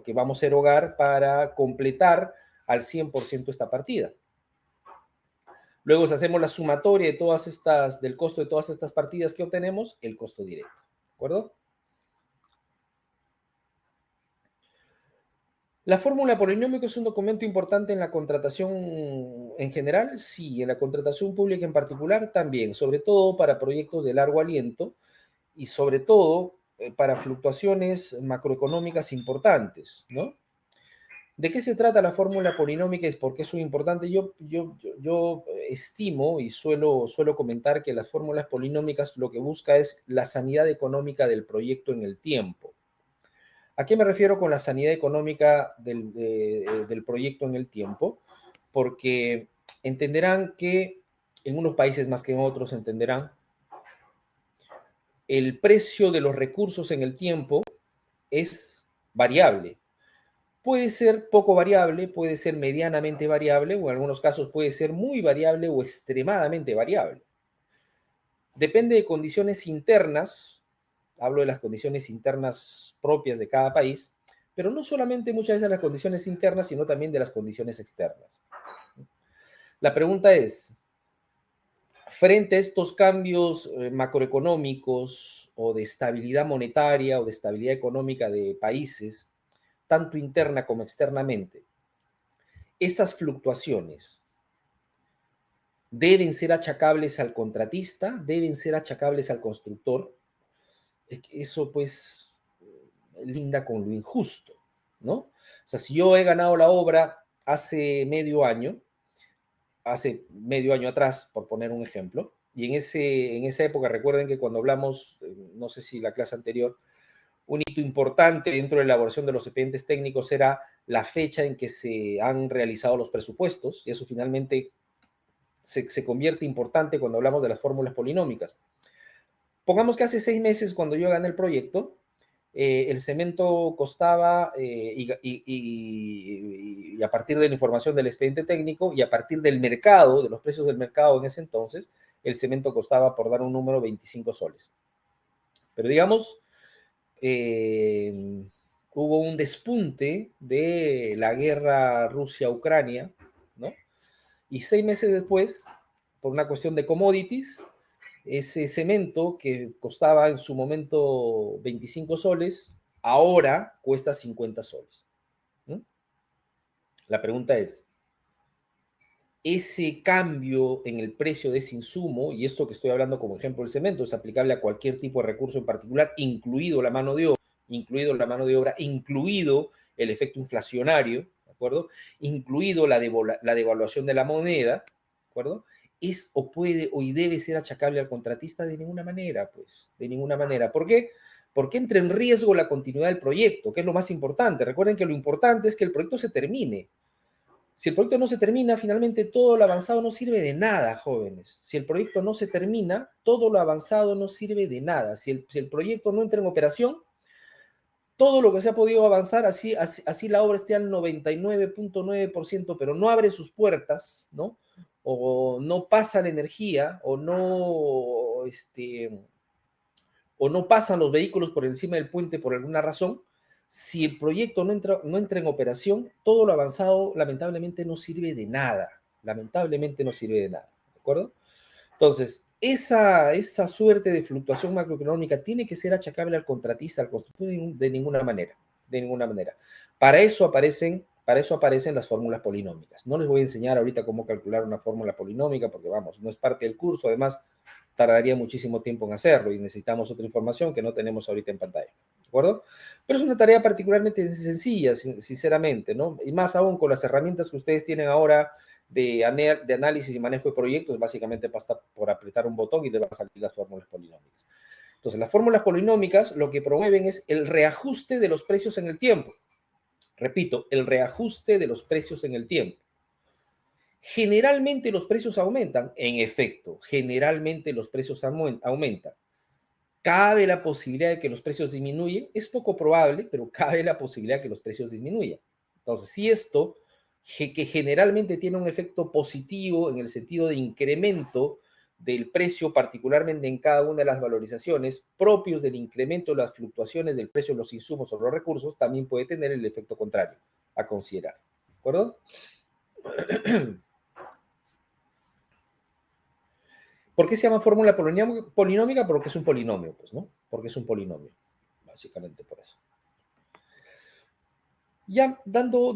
que vamos a erogar para completar al 100% esta partida. Luego, si hacemos la sumatoria del costo de todas estas partidas que obtenemos, el costo directo. ¿De acuerdo? La fórmula polinómica es un documento importante en la contratación en general, sí, en la contratación pública en particular también, sobre todo para proyectos de largo aliento y sobre todo para fluctuaciones macroeconómicas importantes, ¿no? ¿De qué se trata la fórmula polinómica y por qué es muy importante? Yo estimo y suelo comentar que las fórmulas polinómicas lo que busca es la sanidad económica del proyecto en el tiempo. ¿A qué me refiero con la sanidad económica del proyecto en el tiempo? Porque entenderán que en unos países más que en otros entenderán el precio de los recursos en el tiempo es variable. Puede ser poco variable, puede ser medianamente variable, o en algunos casos puede ser muy variable o extremadamente variable. Depende de condiciones internas, hablo de las condiciones internas propias de cada país, pero no solamente muchas veces las condiciones internas, sino también de las condiciones externas. La pregunta es, frente a estos cambios macroeconómicos o de estabilidad monetaria o de estabilidad económica de países, tanto interna como externamente, esas fluctuaciones deben ser achacables al contratista, deben ser achacables al constructor. Eso pues linda con lo injusto, ¿no? O sea, si yo he ganado la obra hace medio año atrás, por poner un ejemplo, y en esa época, recuerden que cuando hablamos, no sé si la clase anterior, un hito importante dentro de la elaboración de los expedientes técnicos era la fecha en que se han realizado los presupuestos, y eso finalmente se convierte importante cuando hablamos de las fórmulas polinómicas. Pongamos que hace 6 meses, cuando yo gané el proyecto, el cemento costaba, y a partir de la información del expediente técnico y a partir del mercado, de los precios del mercado en ese entonces, el cemento costaba, por dar un número, 25 soles. Pero digamos, hubo un despunte de la guerra Rusia-Ucrania, ¿no? Y 6 meses después, por una cuestión de commodities, ese cemento que costaba en su momento 25 soles, ahora cuesta 50 soles. ¿No? La pregunta es, ese cambio en el precio de ese insumo, y esto que estoy hablando como ejemplo del cemento, es aplicable a cualquier tipo de recurso en particular, incluido la mano de obra, incluido el efecto inflacionario, ¿de acuerdo? Incluido la devaluación de la moneda, ¿de acuerdo? ¿Es o puede o debe ser achacable al contratista? De ninguna manera, pues, de ninguna manera. ¿Por qué? Porque entra en riesgo la continuidad del proyecto, que es lo más importante. Recuerden que lo importante es que el proyecto se termine. Si el proyecto no se termina, finalmente todo lo avanzado no sirve de nada, jóvenes. Si el proyecto no se termina, todo lo avanzado no sirve de nada. Si el proyecto no entra en operación, todo lo que se ha podido avanzar, así la obra esté al 99.9%, pero no abre sus puertas, ¿no? O no pasa la energía, o no pasan los vehículos por encima del puente por alguna razón. Si el proyecto no entra en operación, todo lo avanzado lamentablemente no sirve de nada. Lamentablemente no sirve de nada, ¿de acuerdo? Entonces, esa suerte de fluctuación macroeconómica tiene que ser achacable al contratista, al constructor, de ninguna manera, de ninguna manera. Para eso aparecen las fórmulas polinómicas. No les voy a enseñar ahorita cómo calcular una fórmula polinómica, porque vamos, no es parte del curso, además tardaría muchísimo tiempo en hacerlo y necesitamos otra información que no tenemos ahorita en pantalla, ¿de acuerdo? Pero es una tarea particularmente sencilla, sinceramente, ¿no? Y más aún con las herramientas que ustedes tienen ahora de análisis y manejo de proyectos, básicamente basta por apretar un botón y le van a salir las fórmulas polinómicas. Entonces, las fórmulas polinómicas lo que promueven es el reajuste de los precios en el tiempo. Repito, el reajuste de los precios en el tiempo. Generalmente los precios aumentan, en efecto, generalmente los precios aumentan. ¿Cabe la posibilidad de que los precios disminuyan? Es poco probable, pero cabe la posibilidad de que los precios disminuyan. Entonces, si esto, que generalmente tiene un efecto positivo en el sentido de incremento del precio, particularmente en cada una de las valorizaciones propios del incremento de las fluctuaciones del precio de los insumos o los recursos, también puede tener el efecto contrario a considerar. ¿De acuerdo? ¿Por qué se llama fórmula polinómica? Porque es un polinomio, pues, ¿no? Porque es un polinomio, básicamente por eso. Ya dando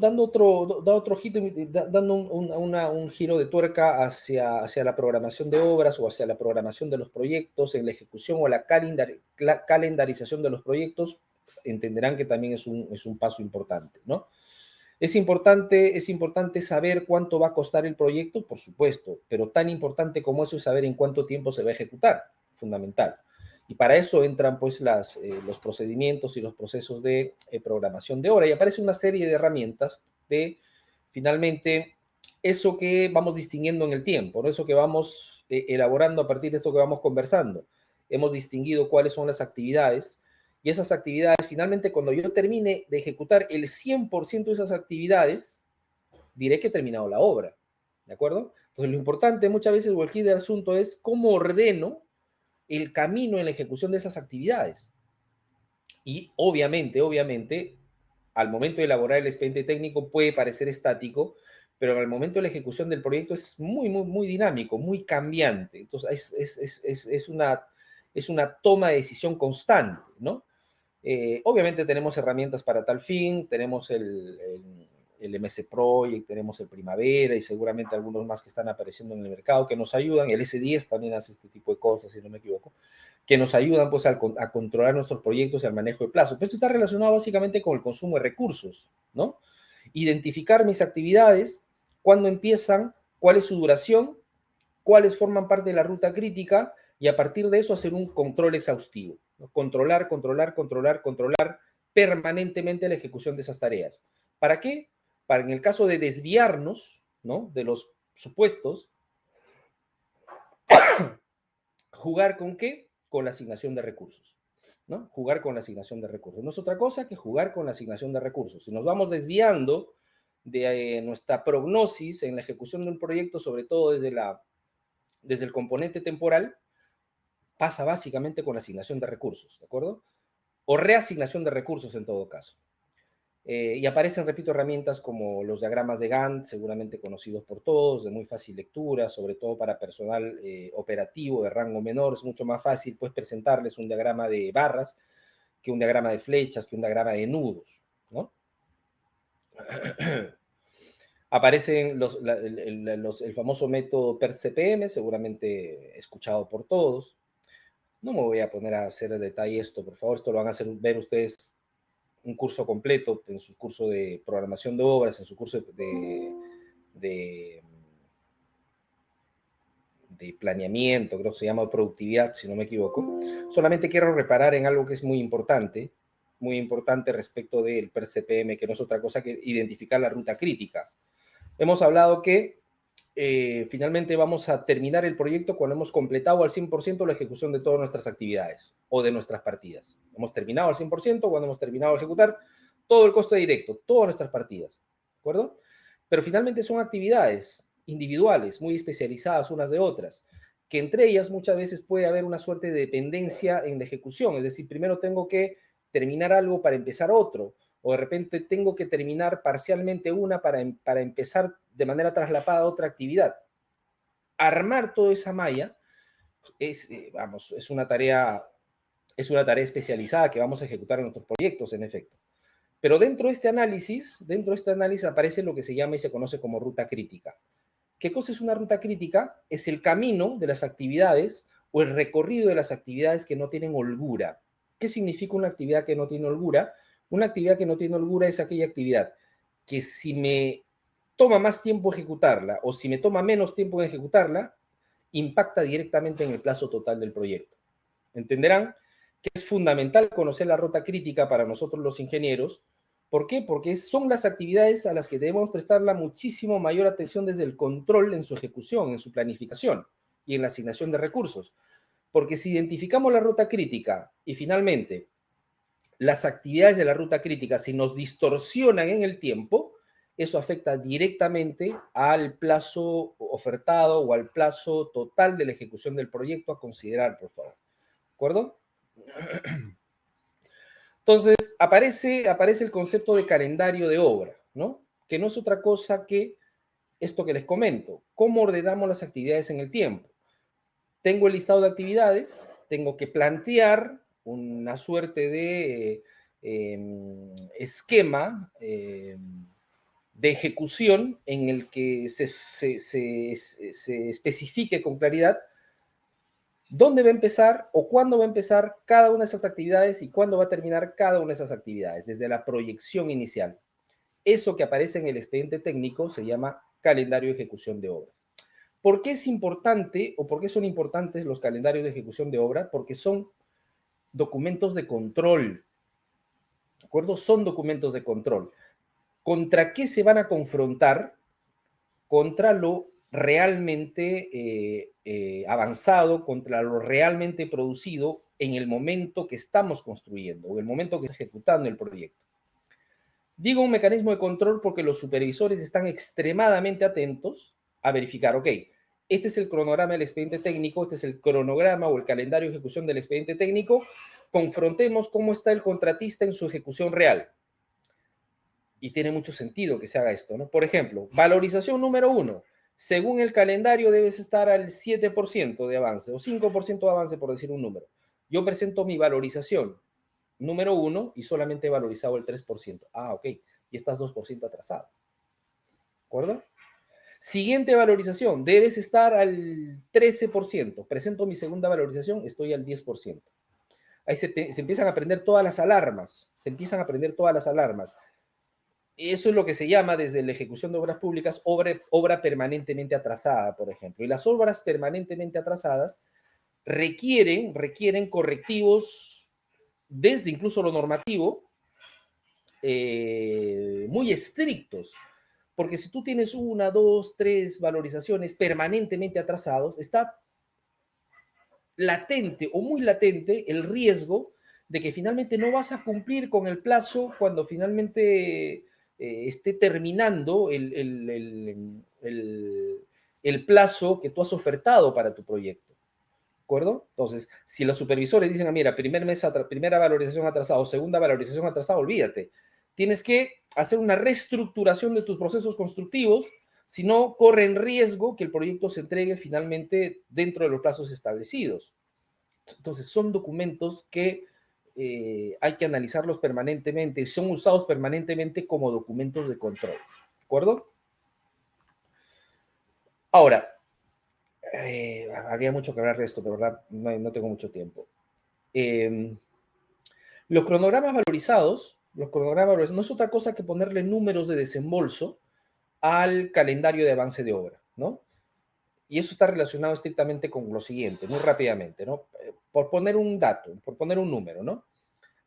un giro de tuerca hacia la programación de obras o hacia la programación de los proyectos, en la ejecución o la calendarización de los proyectos, entenderán que también es un paso importante, ¿no? Es importante saber cuánto va a costar el proyecto, por supuesto, pero tan importante como eso es saber en cuánto tiempo se va a ejecutar, fundamental. Y para eso entran pues los procedimientos y los procesos de programación de obra. Y aparece una serie de herramientas de, finalmente, eso que vamos distinguiendo en el tiempo, ¿no? Eso que vamos elaborando a partir de esto que vamos conversando. Hemos distinguido cuáles son las actividades, y esas actividades, finalmente, cuando yo termine de ejecutar el 100% de esas actividades, diré que he terminado la obra, ¿de acuerdo? Entonces, lo importante muchas veces, o el kit del asunto, es cómo ordeno el camino en la ejecución de esas actividades. Y obviamente, al momento de elaborar el expediente técnico puede parecer estático, pero al momento de la ejecución del proyecto es muy dinámico, muy cambiante. Entonces, es una toma de decisión constante, ¿no? Obviamente tenemos herramientas para tal fin, tenemos el MS Project, tenemos el Primavera y seguramente algunos más que están apareciendo en el mercado que nos ayudan. El S10 también hace este tipo de cosas, si no me equivoco, que nos ayudan pues a controlar nuestros proyectos y al manejo de plazo. Pero esto está relacionado básicamente con el consumo de recursos, ¿no? Identificar mis actividades, cuándo empiezan, cuál es su duración, cuáles forman parte de la ruta crítica y a partir de eso hacer un control exhaustivo, ¿no? Controlar permanentemente la ejecución de esas tareas. ¿Para qué? Para en el caso de desviarnos, ¿no?, de los supuestos, ¿jugar con qué? Con la asignación de recursos, ¿no? Jugar con la asignación de recursos. No es otra cosa que jugar con la asignación de recursos. Si nos vamos desviando de nuestra prognosis en la ejecución de un proyecto, sobre todo desde el componente temporal, pasa básicamente con la asignación de recursos, ¿de acuerdo? O reasignación de recursos en todo caso. Y aparecen, repito, herramientas como los diagramas de Gantt, seguramente conocidos por todos, de muy fácil lectura, sobre todo para personal operativo de rango menor. Es mucho más fácil pues presentarles un diagrama de barras que un diagrama de flechas, que un diagrama de nudos, ¿no? Aparecen el famoso método PERT-CPM, seguramente escuchado por todos. No me voy a poner a hacer el detalle esto, por favor, esto lo van a hacer ver ustedes un curso completo, en su curso de programación de obras, en su curso de planeamiento, creo que se llama productividad, si no me equivoco. Solamente quiero reparar en algo que es muy importante respecto del PERT-CPM, que no es otra cosa que identificar la ruta crítica. Hemos hablado que finalmente vamos a terminar el proyecto cuando hemos completado al 100% la ejecución de todas nuestras actividades o de nuestras partidas. Hemos terminado al 100% cuando hemos terminado de ejecutar todo el coste directo, todas nuestras partidas, ¿de acuerdo? Pero finalmente son actividades individuales, muy especializadas unas de otras, que entre ellas muchas veces puede haber una suerte de dependencia en la ejecución, es decir, primero tengo que terminar algo para empezar otro, o de repente tengo que terminar parcialmente una para empezar de manera traslapada otra actividad. Armar toda esa malla vamos, es una tarea especializada que vamos a ejecutar en nuestros proyectos, en efecto. Pero dentro de este análisis aparece lo que se llama y se conoce como ruta crítica. ¿Qué cosa es una ruta crítica? Es el camino de las actividades o el recorrido de las actividades que no tienen holgura. ¿Qué significa una actividad que no tiene holgura? Una actividad que no tiene holgura es aquella actividad que si me toma más tiempo ejecutarla o si me toma menos tiempo en ejecutarla, impacta directamente en el plazo total del proyecto. Entenderán que es fundamental conocer la ruta crítica para nosotros los ingenieros. ¿Por qué? Porque son las actividades a las que debemos prestarla muchísimo mayor atención desde el control en su ejecución, en su planificación y en la asignación de recursos. Porque si identificamos la ruta crítica y finalmente las actividades de la ruta crítica, si nos distorsionan en el tiempo, eso afecta directamente al plazo ofertado o al plazo total de la ejecución del proyecto a considerar, por favor. ¿De acuerdo? Entonces, aparece el concepto de calendario de obra, ¿no? Que no es otra cosa que esto que les comento. ¿Cómo ordenamos las actividades en el tiempo? Tengo el listado de actividades, tengo que plantear una suerte de esquema de ejecución en el que se especifique con claridad dónde va a empezar o cuándo va a empezar cada una de esas actividades y cuándo va a terminar cada una de esas actividades, desde la proyección inicial. Eso que aparece en el expediente técnico se llama calendario de ejecución de obras. ¿Por qué es importante o por qué son importantes los calendarios de ejecución de obra? Porque son documentos de control, ¿de acuerdo? Son documentos de control. ¿Contra qué se van a confrontar? Contra lo realmente avanzado, contra lo realmente producido en el momento que estamos construyendo o en el momento que está ejecutando el proyecto. Digo un mecanismo de control porque los supervisores están extremadamente atentos a verificar, ok, este es el cronograma del expediente técnico, este es el cronograma o el calendario de ejecución del expediente técnico, confrontemos cómo está el contratista en su ejecución real. Y tiene mucho sentido que se haga esto, ¿no? Por ejemplo, valorización número 1. Según el calendario debes estar al 7% de avance o 5% de avance, por decir un número. Yo presento mi valorización número 1 y solamente he valorizado el 3%. Ah, ok. Y estás 2% atrasado. ¿De acuerdo? Siguiente valorización. Debes estar al 13%. Presento mi segunda valorización, estoy al 10%. Ahí se empiezan a prender todas las alarmas. Se empiezan a prender todas las alarmas. Eso es lo que se llama desde la ejecución de obras públicas obra permanentemente atrasada, por ejemplo. Y las obras permanentemente atrasadas requieren correctivos desde incluso lo normativo muy estrictos. Porque si tú tienes 1, 2, 3 valorizaciones permanentemente atrasados, está latente o muy latente el riesgo de que finalmente no vas a cumplir con el plazo cuando finalmente esté terminando el plazo que tú has ofertado para tu proyecto. ¿De acuerdo? Entonces, si los supervisores dicen, mira, primera valorización atrasada, segunda valorización atrasada, olvídate. Tienes que hacer una reestructuración de tus procesos constructivos, si no, corre en riesgo que el proyecto se entregue finalmente dentro de los plazos establecidos. Entonces, son documentos que hay que analizarlos permanentemente, son usados permanentemente como documentos de control. ¿De acuerdo? Ahora, habría mucho que hablar de esto, pero verdad no tengo mucho tiempo. Los cronogramas valorizados no es otra cosa que ponerle números de desembolso al calendario de avance de obra, ¿no? Y eso está relacionado estrictamente con lo siguiente, muy rápidamente, ¿no? Por poner un dato, por poner un número, ¿no?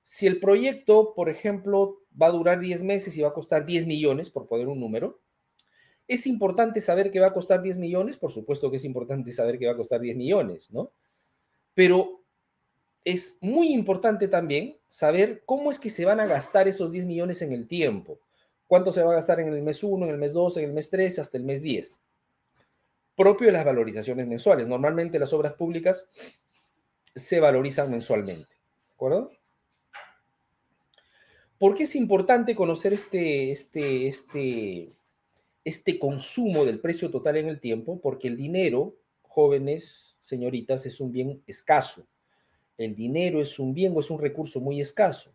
Si el proyecto, por ejemplo, va a durar 10 meses y va a costar 10 millones, por poner un número, ¿Es importante saber que va a costar 10 millones? Por supuesto que es importante saber que va a costar 10 millones, ¿no? Pero es muy importante también saber cómo es que se van a gastar esos 10 millones en el tiempo. ¿Cuánto se va a gastar en el mes 1, en el mes 2, en el mes 3, hasta el mes 10? Propio de las valorizaciones mensuales. Normalmente las obras públicas se valorizan mensualmente, ¿de acuerdo? ¿Por qué es importante conocer este consumo del precio total en el tiempo? Porque el dinero, jóvenes, señoritas, es un bien escaso. El dinero es un bien o es un recurso muy escaso.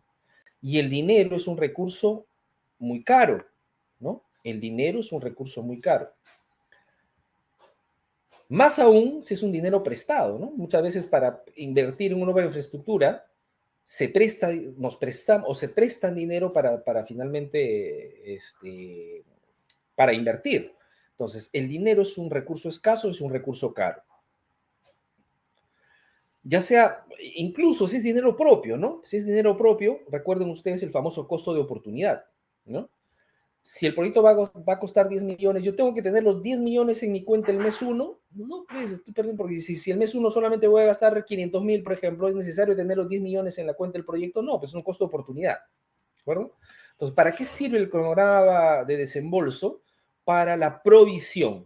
Y el dinero es un recurso muy caro, ¿no? El dinero es un recurso muy caro. Más aún si es un dinero prestado, ¿no? Muchas veces para invertir en una obra de infraestructura se presta, nos prestamos o se prestan dinero para finalmente para invertir. Entonces, el dinero es un recurso escaso, es un recurso caro. Ya sea, incluso si es dinero propio, ¿no? Si es dinero propio, recuerden ustedes el famoso costo de oportunidad, ¿no? Si el proyecto va a costar 10 millones, yo tengo que tener los 10 millones en mi cuenta el mes 1, no, pues estoy perdiendo, porque si el mes 1 solamente voy a gastar 500,000, por ejemplo, ¿es necesario tener los 10 millones en la cuenta del proyecto? No, pues es un costo de oportunidad, ¿de acuerdo? Entonces, ¿para qué sirve el cronograma de desembolso? Para la provisión,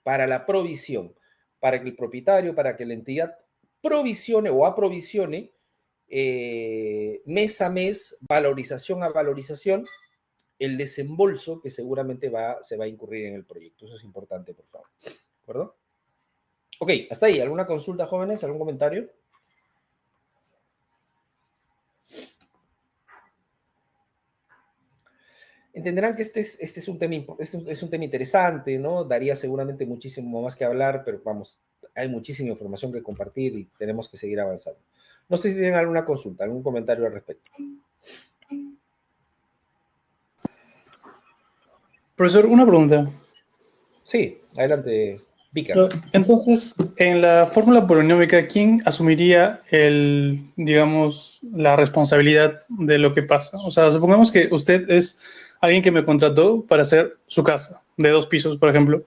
para la provisión, para que el propietario, para que la entidad provisione o aprovisione mes a mes, valorización a valorización, el desembolso que seguramente se va a incurrir en el proyecto. Eso es importante, por favor. ¿De acuerdo? Ok, hasta ahí. ¿Alguna consulta, jóvenes? ¿Algún comentario? Entenderán que este es un tema interesante, ¿no? Daría seguramente muchísimo más que hablar, pero vamos, hay muchísima información que compartir y tenemos que seguir avanzando. No sé si tienen alguna consulta, algún comentario al respecto. Profesor, una pregunta. Sí, adelante, Vika. Entonces, en la fórmula polinómica, ¿quién asumiría digamos, la responsabilidad de lo que pasa? O sea, supongamos que usted es alguien que me contrató para hacer su casa, de 2 pisos, por ejemplo.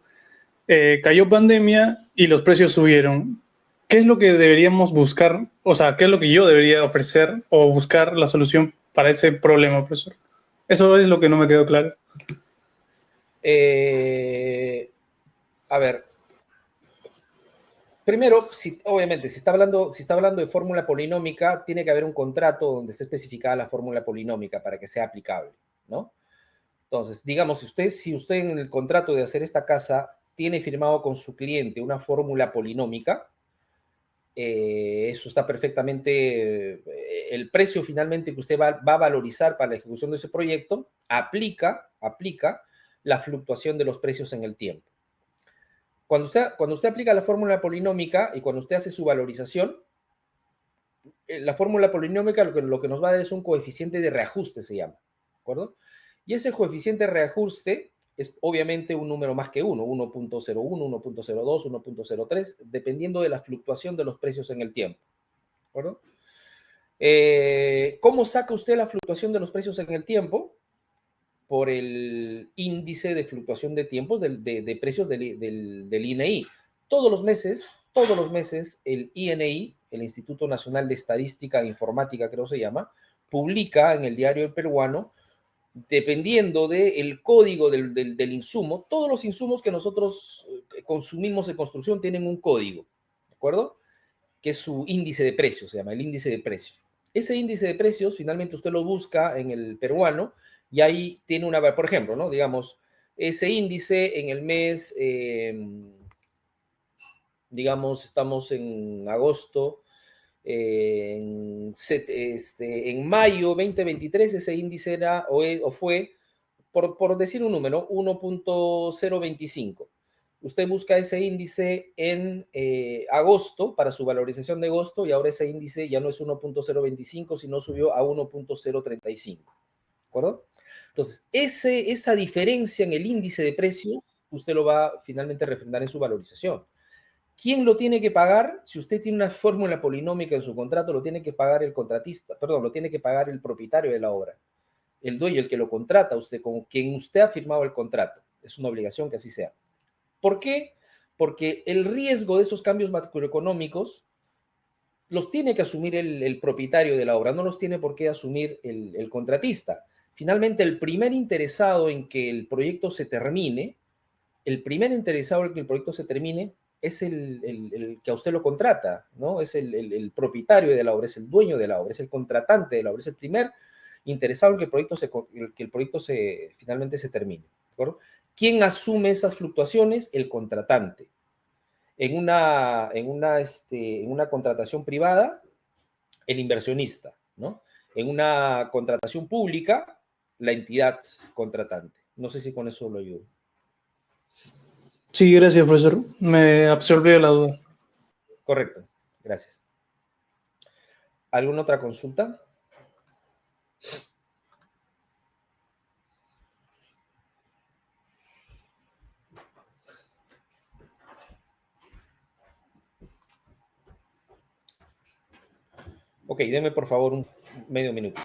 Cayó pandemia y los precios subieron. ¿Qué es lo que deberíamos buscar? O sea, ¿qué es lo que yo debería ofrecer o buscar la solución para ese problema, profesor? Eso es lo que no me quedó claro. A ver, primero, obviamente, si está hablando de fórmula polinómica, tiene que haber un contrato donde esté especificada la fórmula polinómica para que sea aplicable, ¿no? Entonces, digamos, si usted en el contrato de hacer esta casa tiene firmado con su cliente una fórmula polinómica, eso está perfectamente, el precio finalmente que usted va a valorizar para la ejecución de ese proyecto aplica la fluctuación de los precios en el tiempo. Cuando usted aplica la fórmula polinómica y cuando usted hace su valorización, la fórmula polinómica lo que nos va a dar es un coeficiente de reajuste, se llama, ¿de acuerdo? Y ese coeficiente de reajuste es obviamente un número más que 1, 1.01, 1.02, 1.03, dependiendo de la fluctuación de los precios en el tiempo, ¿de acuerdo? ¿Cómo saca usted la fluctuación de los precios en el tiempo? Por el índice de fluctuación de tiempos de precios del INEI. Todos los meses, el INEI, el Instituto Nacional de Estadística e Informática, creo se llama, publica en el diario El Peruano, dependiendo del código del insumo, todos los insumos que nosotros consumimos en construcción tienen un código, ¿de acuerdo? Que es su índice de precios, se llama el índice de precios. Ese índice de precios, finalmente usted lo busca en el peruano y ahí tiene por ejemplo, ¿no? Digamos, ese índice en el mes, digamos, estamos en agosto, en mayo 2023 ese índice era o fue, por decir un número, 1.025. Usted busca ese índice en agosto para su valorización de agosto y ahora ese índice ya no es 1.025, sino subió a 1.035. ¿De acuerdo? Entonces, esa diferencia en el índice de precios, usted lo va finalmente a refrendar en su valorización. ¿Quién lo tiene que pagar? Si usted tiene una fórmula polinómica en su contrato, lo tiene que pagar el contratista, perdón, lo tiene que pagar el propietario de la obra, el dueño, el que lo contrata a usted, con quien usted ha firmado el contrato. Es una obligación que así sea. ¿Por qué? Porque el riesgo de esos cambios macroeconómicos los tiene que asumir el propietario de la obra, no los tiene por qué asumir el contratista. Finalmente, el primer interesado en que el proyecto se termine, el primer interesado en que el proyecto se termine es el que a usted lo contrata, ¿no? Es el propietario de la obra, es el dueño de la obra, es el contratante de la obra, es el primer interesado en que el proyecto finalmente se termine, ¿de acuerdo? ¿Quién asume esas fluctuaciones? El contratante. En una contratación privada, el inversionista, ¿no? En una contratación pública, la entidad contratante. No sé si con eso lo ayudo. Sí, gracias, profesor. Me absolvió la duda. Correcto, gracias. ¿Alguna otra consulta? Ok, denme por favor un medio minuto.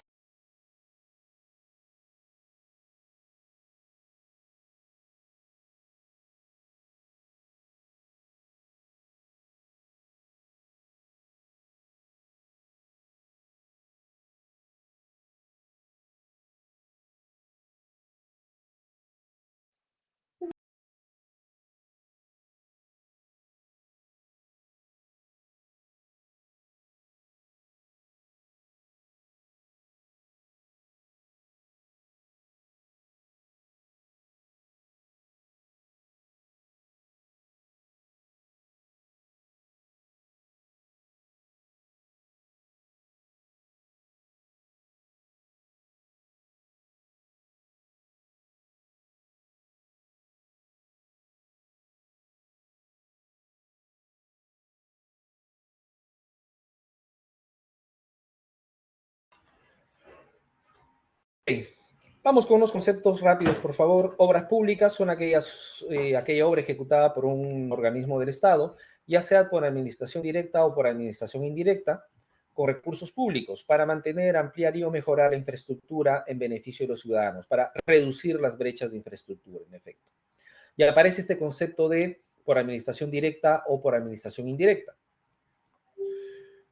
Okay. Vamos con unos conceptos rápidos, por favor. Obras públicas son aquella obra ejecutada por un organismo del Estado, ya sea por administración directa o por administración indirecta, con recursos públicos, para mantener, ampliar y o mejorar la infraestructura en beneficio de los ciudadanos, para reducir las brechas de infraestructura, en efecto. Y aparece este concepto de por administración directa o por administración indirecta.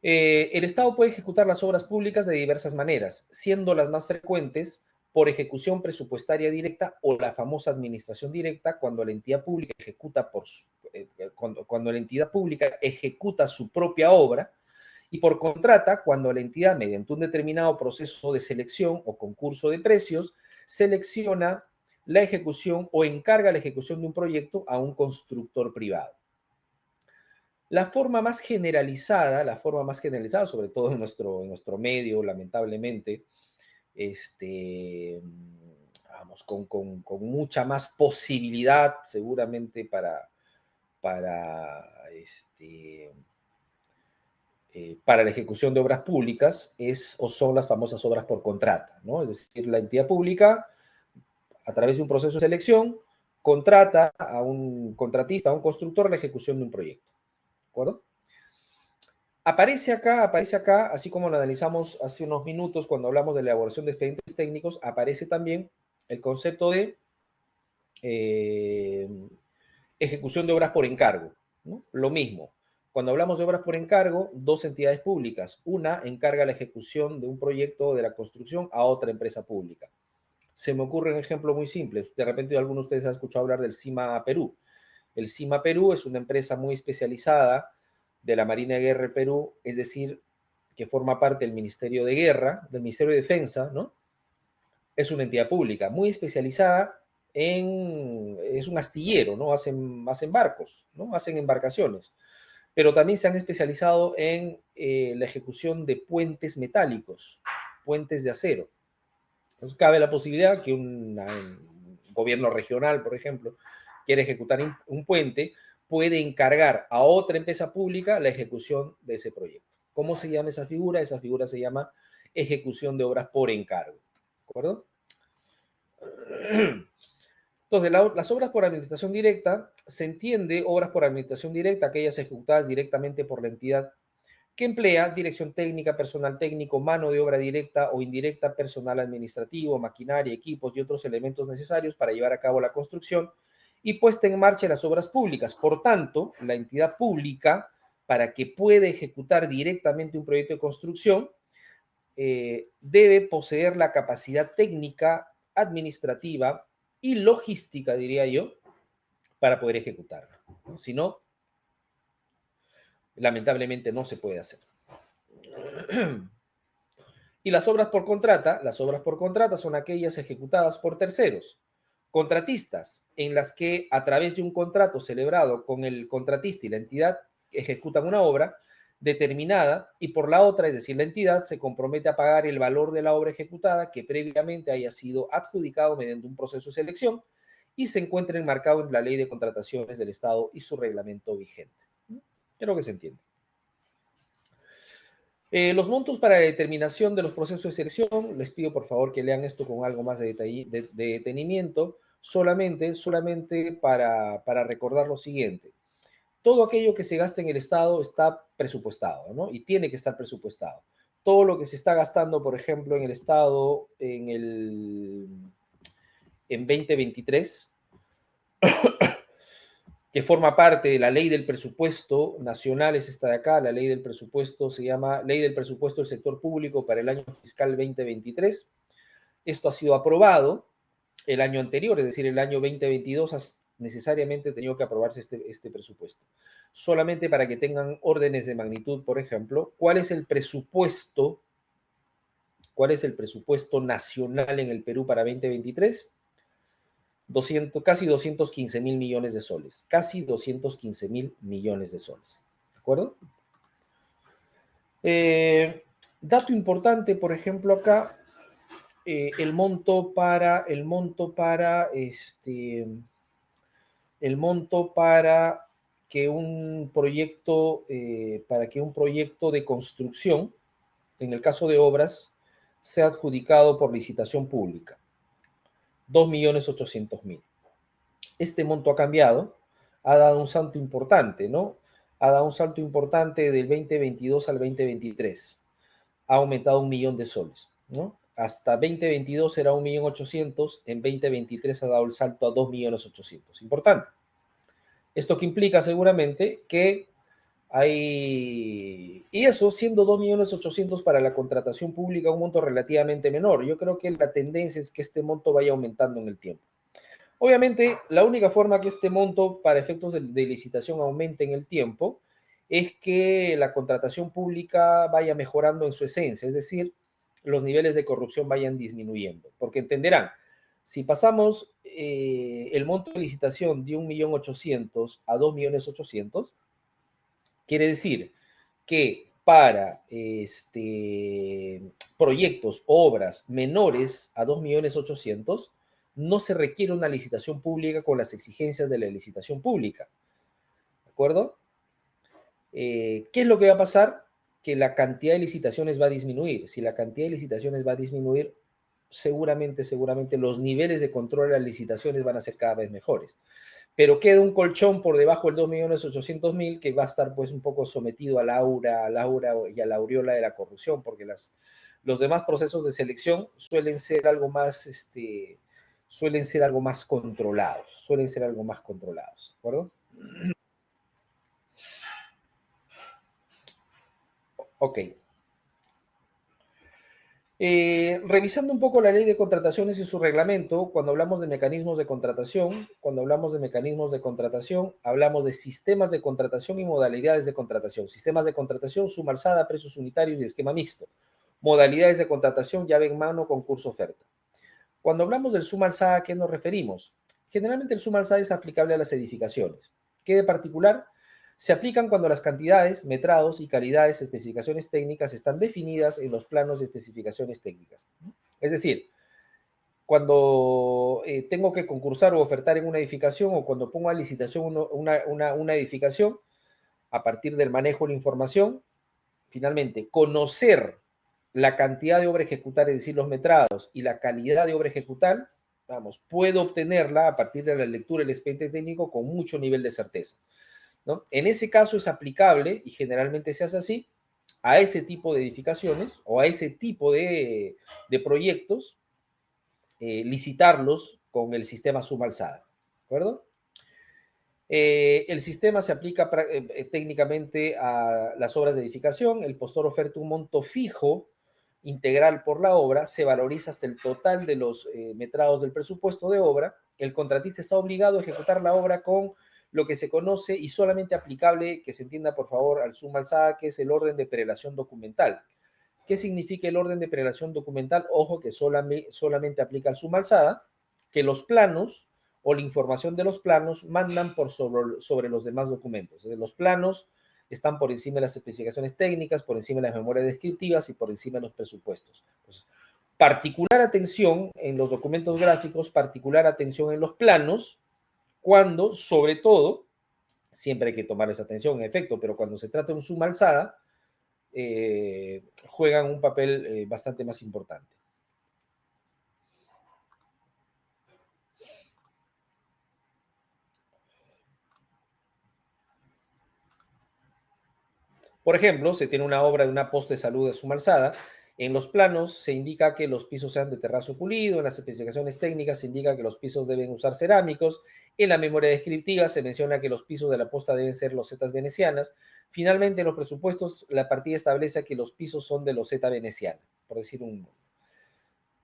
El Estado puede ejecutar las obras públicas de diversas maneras, siendo las más frecuentes por ejecución presupuestaria directa o la famosa administración directa cuando la entidad pública cuando la entidad pública ejecuta su propia obra, y por contrata cuando la entidad, mediante un determinado proceso de selección o concurso de precios, selecciona la ejecución o encarga la ejecución de un proyecto a un constructor privado. La forma más generalizada, sobre todo en nuestro medio, lamentablemente, vamos, con mucha más posibilidad seguramente para la ejecución de obras públicas son las famosas obras por contrata, ¿no? Es decir, la entidad pública, a través de un proceso de selección, contrata a un contratista, a un constructor, la ejecución de un proyecto, ¿de acuerdo? Aparece acá, así como lo analizamos hace unos minutos cuando hablamos de la elaboración de expedientes técnicos, aparece también el concepto de ejecución de obras por encargo, ¿no? Lo mismo, cuando hablamos de obras por encargo, dos entidades públicas. Una encarga la ejecución de un proyecto de la construcción a otra empresa pública. Se me ocurre un ejemplo muy simple. De repente alguno de ustedes ha escuchado hablar del CIMA Perú. El CIMA Perú es una empresa muy especializada de la Marina de Guerra del Perú, es decir, que forma parte del Ministerio de Guerra, del Ministerio de Defensa, ¿no? Es una entidad pública muy especializada es un astillero, ¿no? Hacen barcos, ¿no? Hacen embarcaciones, pero también se han especializado en la ejecución de puentes metálicos, puentes de acero. Entonces cabe la posibilidad que un gobierno regional, por ejemplo, quiere ejecutar un puente, puede encargar a otra empresa pública la ejecución de ese proyecto. ¿Cómo se llama esa figura? Esa figura se llama ejecución de obras por encargo. ¿De acuerdo? Entonces, las obras por administración directa, se entiende obras por administración directa, aquellas ejecutadas directamente por la entidad que emplea dirección técnica, personal técnico, mano de obra directa o indirecta, personal administrativo, maquinaria, equipos y otros elementos necesarios para llevar a cabo la construcción y puesta en marcha las obras públicas. Por tanto, la entidad pública, para que pueda ejecutar directamente un proyecto de construcción, debe poseer la capacidad técnica, administrativa y logística, diría yo, para poder ejecutarlo. Si no, lamentablemente no se puede hacer. Y las obras por contrata son aquellas ejecutadas por terceros, contratistas, en las que a través de un contrato celebrado con el contratista y la entidad ejecutan una obra determinada y por la otra, es decir, la entidad se compromete a pagar el valor de la obra ejecutada que previamente haya sido adjudicado mediante un proceso de selección y se encuentra enmarcado en la Ley de Contrataciones del Estado y su reglamento vigente. Creo que se entiende. Los montos para la determinación de los procesos de selección, les pido por favor que lean esto con algo más de detenimiento, solamente para recordar lo siguiente. Todo aquello que se gasta en el Estado está presupuestado, ¿no? Y tiene que estar presupuestado. Todo lo que se está gastando, por ejemplo, en el Estado en 2023, que forma parte de la ley del presupuesto nacional, es esta de acá, la ley del presupuesto se llama Ley del Presupuesto del Sector Público para el año fiscal 2023. Esto ha sido aprobado el año anterior, es decir, el año 2022 ha necesariamente tenido que aprobarse este presupuesto. Solamente para que tengan órdenes de magnitud, por ejemplo, ¿cuál es el presupuesto nacional en el Perú para 2023? Casi 215.000 millones de soles. Casi 215.000 millones de soles. ¿De acuerdo? Dato importante, por ejemplo, acá, el monto para que un proyecto de construcción, en el caso de obras, sea adjudicado por licitación pública. 2.800.000. Este monto ha cambiado, ha dado un salto importante, ¿no? Ha dado un salto importante del 2022 al 2023. Ha aumentado 1 millón de soles, ¿no? Hasta 2022 era 1.800.000, en 2023 ha dado el salto a 2.800.000. Importante. Esto que implica seguramente que y eso siendo 2.800.000 para la contratación pública, un monto relativamente menor. Yo creo que la tendencia es que este monto vaya aumentando en el tiempo. Obviamente, la única forma que este monto para efectos de licitación aumente en el tiempo es que la contratación pública vaya mejorando en su esencia, es decir, los niveles de corrupción vayan disminuyendo. Porque entenderán, si pasamos el monto de licitación de 1.800.000 a 2.800.000, quiere decir que para proyectos, obras menores a 2.800.000, no se requiere una licitación pública con las exigencias de la licitación pública. ¿De acuerdo? ¿Qué es lo que va a pasar? Que la cantidad de licitaciones va a disminuir. Si la cantidad de licitaciones va a disminuir, seguramente los niveles de control de las licitaciones van a ser cada vez mejores. Pero queda un colchón por debajo del 2.800.000 que va a estar pues un poco sometido al aura y a la aureola de la corrupción, porque los demás procesos de selección suelen ser algo más controlados, ¿de acuerdo? Ok. Revisando un poco la ley de contrataciones y su reglamento, cuando hablamos de mecanismos de contratación, hablamos de sistemas de contratación y modalidades de contratación. Sistemas de contratación, suma alzada, precios unitarios y esquema mixto. Modalidades de contratación, llave en mano, concurso, oferta. Cuando hablamos del suma alzada, ¿a qué nos referimos? Generalmente el suma alzada es aplicable a las edificaciones. ¿Qué de particular? Se aplican cuando las cantidades, metrados y calidades, especificaciones técnicas están definidas en los planos de especificaciones técnicas. Es decir, cuando tengo que concursar o ofertar en una edificación o cuando pongo a licitación una edificación, a partir del manejo de la información, finalmente, conocer la cantidad de obra ejecutar, es decir, los metrados y la calidad de obra ejecutar, puedo obtenerla a partir de la lectura del expediente técnico con mucho nivel de certeza, ¿no? En ese caso es aplicable, y generalmente se hace así, a ese tipo de edificaciones o a ese tipo de proyectos, licitarlos con el sistema suma alzada, ¿de acuerdo? El sistema se aplica técnicamente a las obras de edificación. El postor oferta un monto fijo integral por la obra, se valoriza hasta el total de los metrados del presupuesto de obra. El contratista está obligado a ejecutar la obra con lo que se conoce y solamente aplicable, que se entienda por favor, al suma alzada, que es el orden de prelación documental. ¿Qué significa el orden de prelación documental? Ojo que solamente aplica al suma alzada, que los planos o la información de los planos mandan sobre los demás documentos. Los planos están por encima de las especificaciones técnicas, por encima de las memorias descriptivas y por encima de los presupuestos. Entonces, particular atención en los documentos gráficos, particular atención en los planos, cuando, sobre todo, siempre hay que tomar esa atención, en efecto, pero cuando se trata de un suma alzada, juegan un papel bastante más importante. Por ejemplo, se tiene una obra de una posta de salud de suma alzada. En los planos se indica que los pisos sean de terrazo pulido, en las especificaciones técnicas se indica que los pisos deben usar cerámicos, en la memoria descriptiva se menciona que los pisos de la posta deben ser losetas venecianas. Finalmente, en los presupuestos, la partida establece que los pisos son de loseta veneciana, por decir un...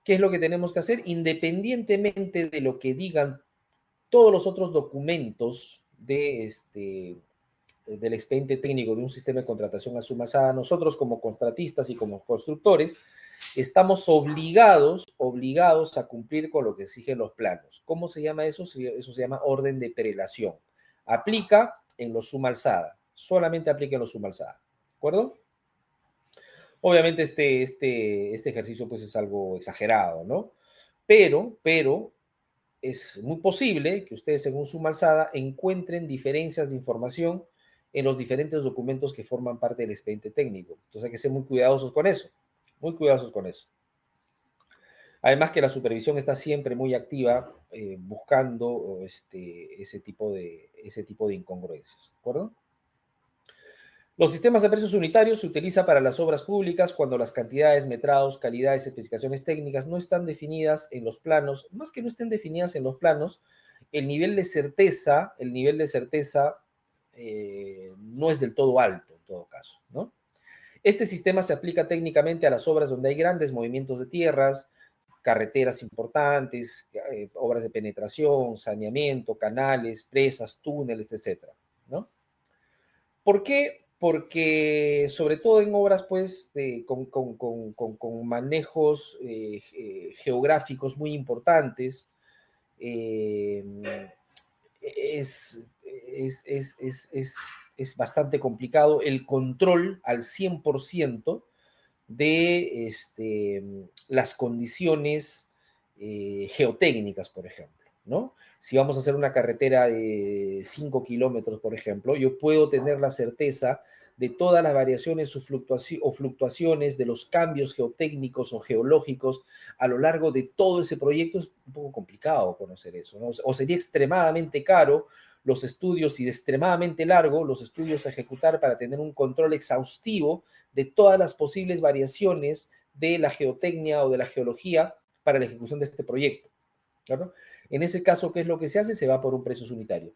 ¿Qué es lo que tenemos que hacer? Independientemente de lo que digan todos los otros documentos del expediente técnico de un sistema de contratación a suma alzada, nosotros como contratistas y como constructores estamos obligados a cumplir con lo que exigen los planos. ¿Cómo se llama eso? Eso se llama orden de prelación. Aplica en los suma alzada, solamente aplica en los suma alzada, ¿de acuerdo? Obviamente este ejercicio pues es algo exagerado, ¿no? Pero es muy posible que ustedes según suma alzada encuentren diferencias de información en los diferentes documentos que forman parte del expediente técnico. Entonces hay que ser muy cuidadosos con eso, muy cuidadosos con eso. Además que la supervisión está siempre muy activa buscando ese tipo de incongruencias, ¿de acuerdo? Los sistemas de precios unitarios se utilizan para las obras públicas cuando las cantidades, metrados, calidades, especificaciones técnicas no están definidas en los planos. Más que no estén definidas en los planos, el nivel de certeza no es del todo alto en todo caso, ¿no? Este sistema se aplica técnicamente a las obras donde hay grandes movimientos de tierras, carreteras importantes, obras de penetración, saneamiento, canales, presas, túneles, etcétera, ¿no? ¿Por qué? Porque sobre todo en obras pues con manejos geográficos muy importantes, eh, es, es bastante complicado el control al 100% de las condiciones geotécnicas, por ejemplo, ¿no? Si vamos a hacer una carretera de 5 kilómetros, por ejemplo, yo puedo tener la certeza de todas las variaciones o fluctuaciones de los cambios geotécnicos o geológicos a lo largo de todo ese proyecto. Es un poco complicado conocer eso, ¿no? O sería extremadamente caro los estudios y extremadamente largo los estudios a ejecutar para tener un control exhaustivo de todas las posibles variaciones de la geotecnia o de la geología para la ejecución de este proyecto. ¿Claro? En ese caso, ¿qué es lo que se hace? Se va por un precio unitario.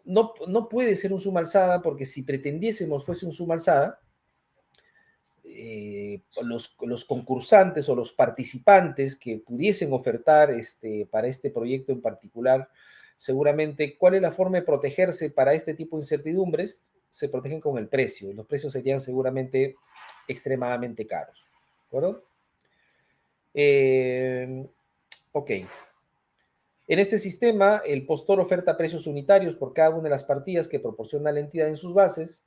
No puede ser un suma alzada porque si pretendiésemos fuese un suma alzada, los concursantes o los participantes que pudiesen ofertar para este proyecto en particular, seguramente, ¿cuál es la forma de protegerse para este tipo de incertidumbres? Se protegen con el precio. Los precios serían seguramente extremadamente caros. ¿De acuerdo? Ok. En este sistema, el postor oferta precios unitarios por cada una de las partidas que proporciona la entidad en sus bases.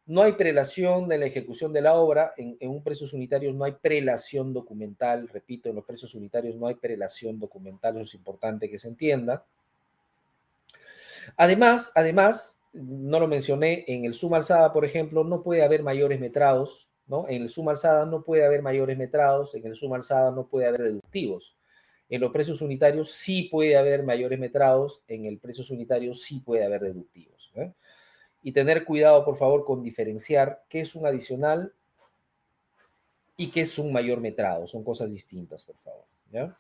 No hay prelación de la ejecución de la obra. En un precios unitarios no hay prelación documental. Repito, en los precios unitarios no hay prelación documental. Eso es importante que se entienda. Además, no lo mencioné, en el suma alzada, por ejemplo, no puede haber mayores metrados, ¿no? En el suma alzada no puede haber mayores metrados, en el suma alzada no puede haber deductivos. En los precios unitarios sí puede haber mayores metrados, en el precios unitarios sí puede haber deductivos. Y tener cuidado, por favor, con diferenciar qué es un adicional y qué es un mayor metrado. Son cosas distintas, por favor. ¿Ya?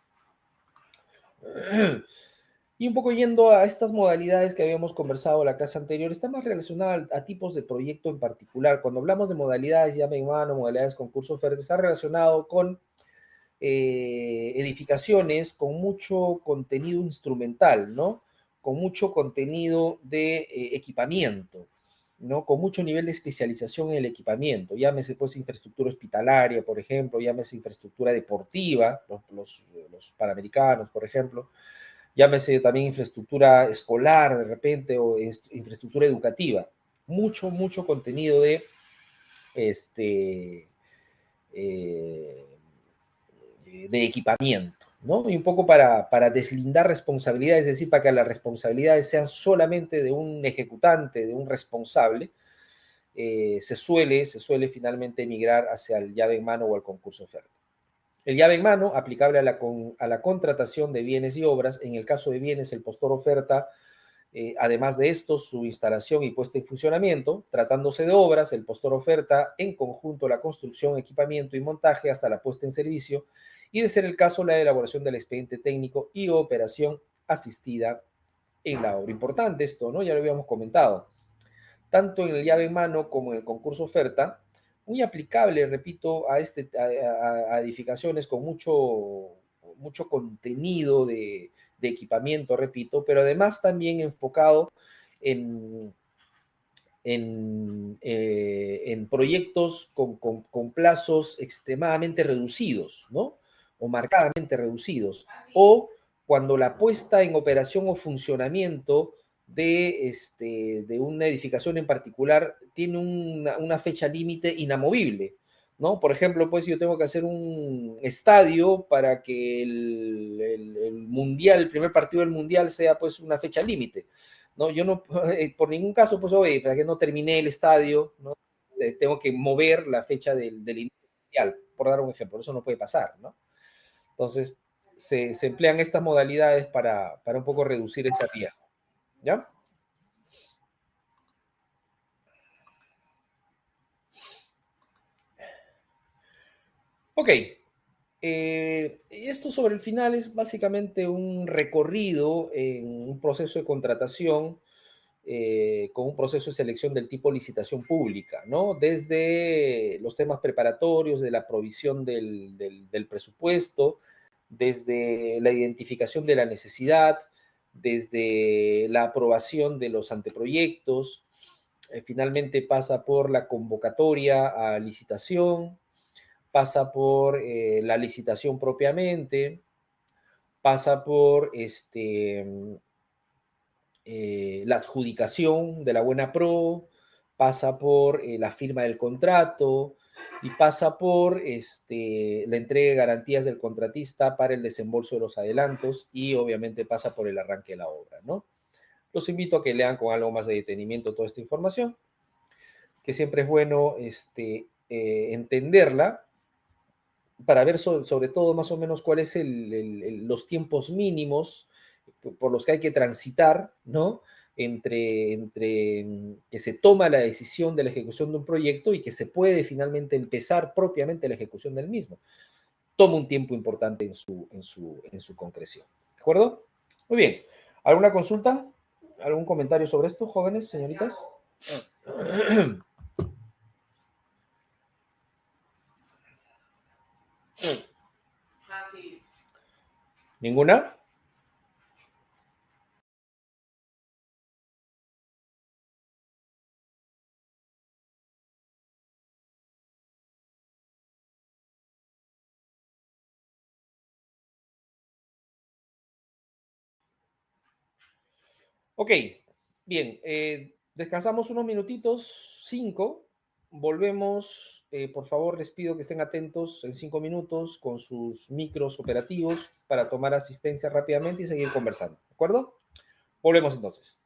Y un poco yendo a estas modalidades que habíamos conversado en la clase anterior, está más relacionada a tipos de proyecto en particular. Cuando hablamos de modalidades, llave en mano, modalidades concurso oferta, está relacionado con edificaciones con mucho contenido instrumental, ¿no? Con mucho contenido de equipamiento, ¿no? Con mucho nivel de especialización en el equipamiento. Llámese pues infraestructura hospitalaria, por ejemplo, llámese infraestructura deportiva, los panamericanos, por ejemplo, llámese también infraestructura escolar de repente o infraestructura educativa. Mucho contenido de este, eh, de equipamiento, ¿no? Y un poco para deslindar responsabilidades, es decir, para que las responsabilidades sean solamente de un ejecutante, de un responsable, se suele finalmente migrar hacia el llave en mano o el concurso oferta. El llave en mano, aplicable a la contratación de bienes y obras, en el caso de bienes, el postor oferta, además de esto, su instalación y puesta en funcionamiento, tratándose de obras, el postor oferta en conjunto la construcción, equipamiento y montaje hasta la puesta en servicio, y de ser el caso, la elaboración del expediente técnico y operación asistida en la obra. Importante esto, ¿no? Ya lo habíamos comentado. Tanto en el llave en mano como en el concurso oferta, muy aplicable, repito, a edificaciones con mucho contenido de equipamiento, repito, pero además también enfocado en, en proyectos con plazos extremadamente reducidos, ¿no? O marcadamente reducidos. O cuando la puesta en operación o funcionamiento de una edificación en particular tiene una fecha límite inamovible, ¿no? Por ejemplo, pues yo tengo que hacer un estadio para que el mundial, el primer partido del mundial sea pues una fecha límite. ¿No? Yo no, por ningún caso, pues, oye, para que no terminé el estadio, ¿no? Tengo que mover la fecha del inicio mundial, por dar un ejemplo, eso no puede pasar, ¿no? Entonces, se emplean estas modalidades para un poco reducir ese riesgo, ¿ya? Ok, esto sobre el final es básicamente un recorrido en un proceso de contratación con un proceso de selección del tipo licitación pública, ¿no? Desde los temas preparatorios, de la provisión del presupuesto, desde la identificación de la necesidad, desde la aprobación de los anteproyectos, finalmente pasa por la convocatoria a licitación, pasa por la licitación propiamente, pasa por la adjudicación de la buena pro, pasa por la firma del contrato y pasa por la entrega de garantías del contratista para el desembolso de los adelantos y obviamente pasa por el arranque de la obra, ¿no? Los invito a que lean con algo más de detenimiento toda esta información, que siempre es bueno entenderla para ver sobre todo más o menos cuáles los tiempos mínimos por los que hay que transitar, ¿no? Entre que se toma la decisión de la ejecución de un proyecto y que se puede finalmente empezar propiamente la ejecución del mismo. Toma un tiempo importante en su concreción. ¿De acuerdo? Muy bien. ¿Alguna consulta? ¿Algún comentario sobre esto, jóvenes, señoritas? ¿Ninguna? Ok, bien, descansamos unos minutitos, 5, volvemos, por favor les pido que estén atentos en 5 minutos con sus micros operativos para tomar asistencia rápidamente y seguir conversando, ¿de acuerdo? Volvemos entonces.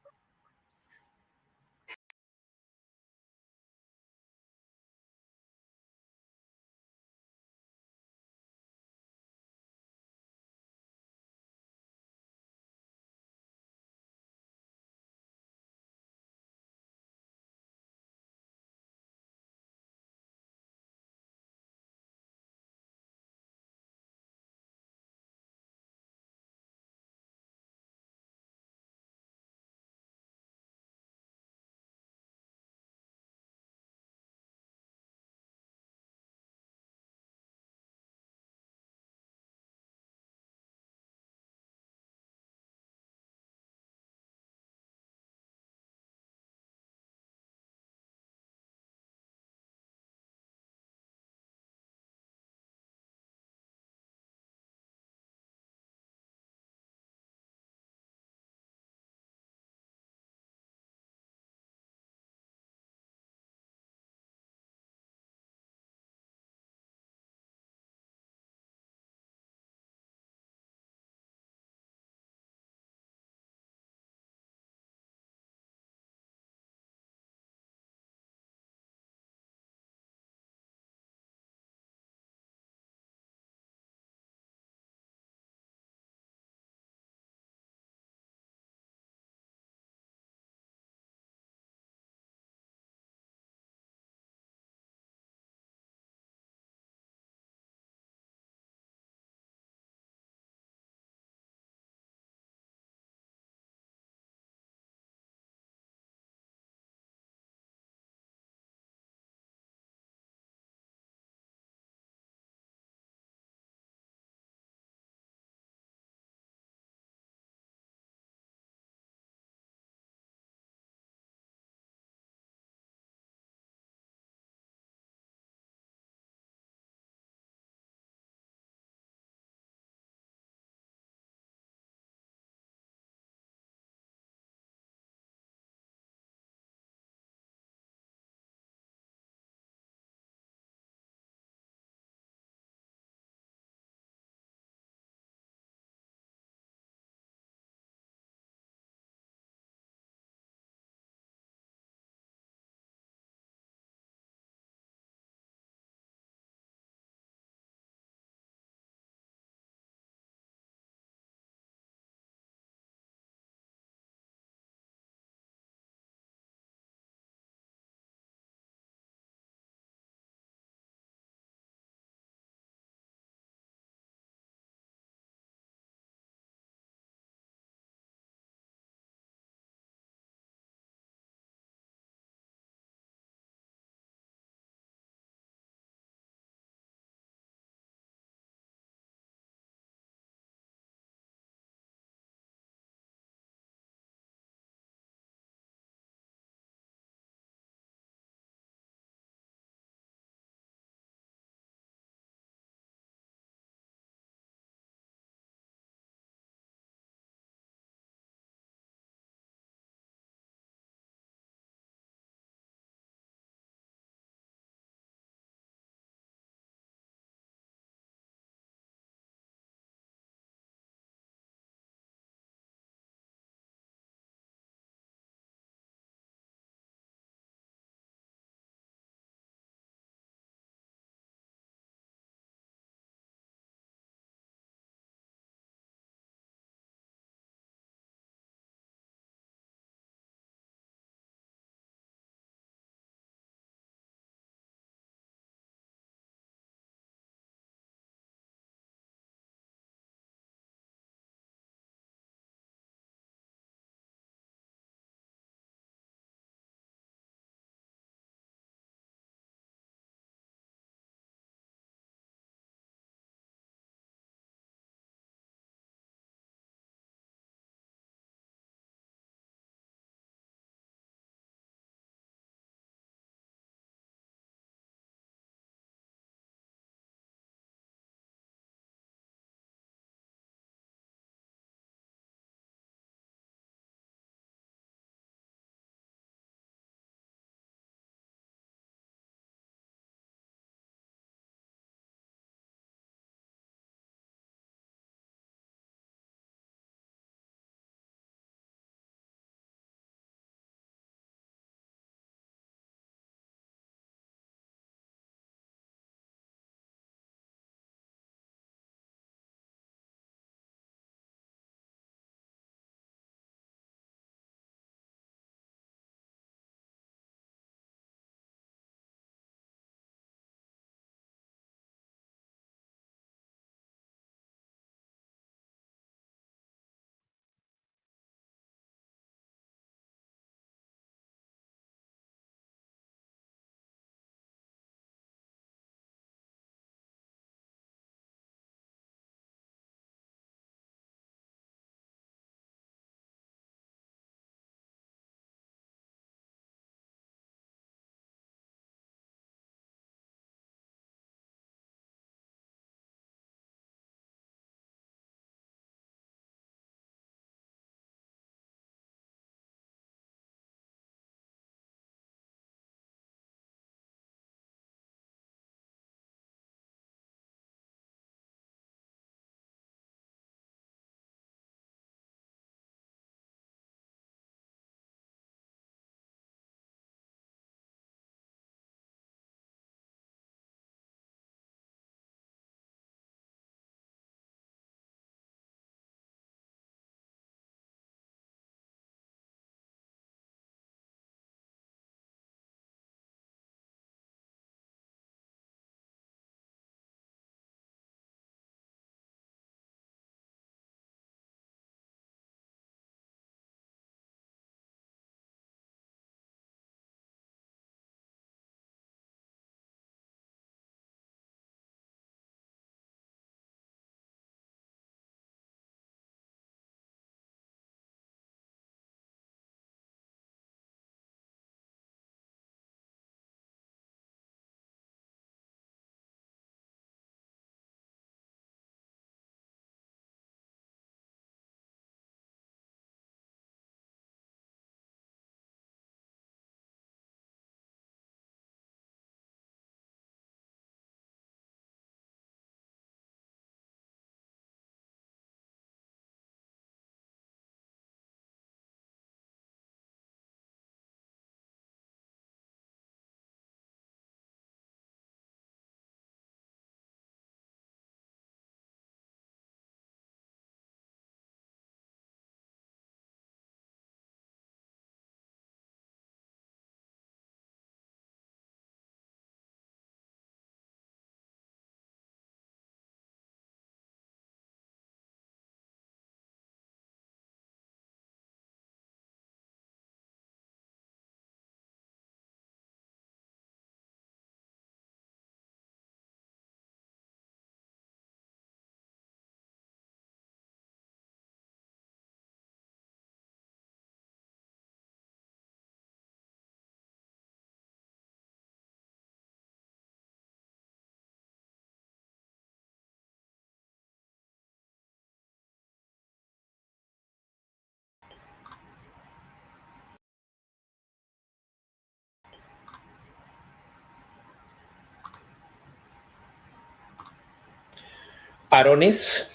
Arones,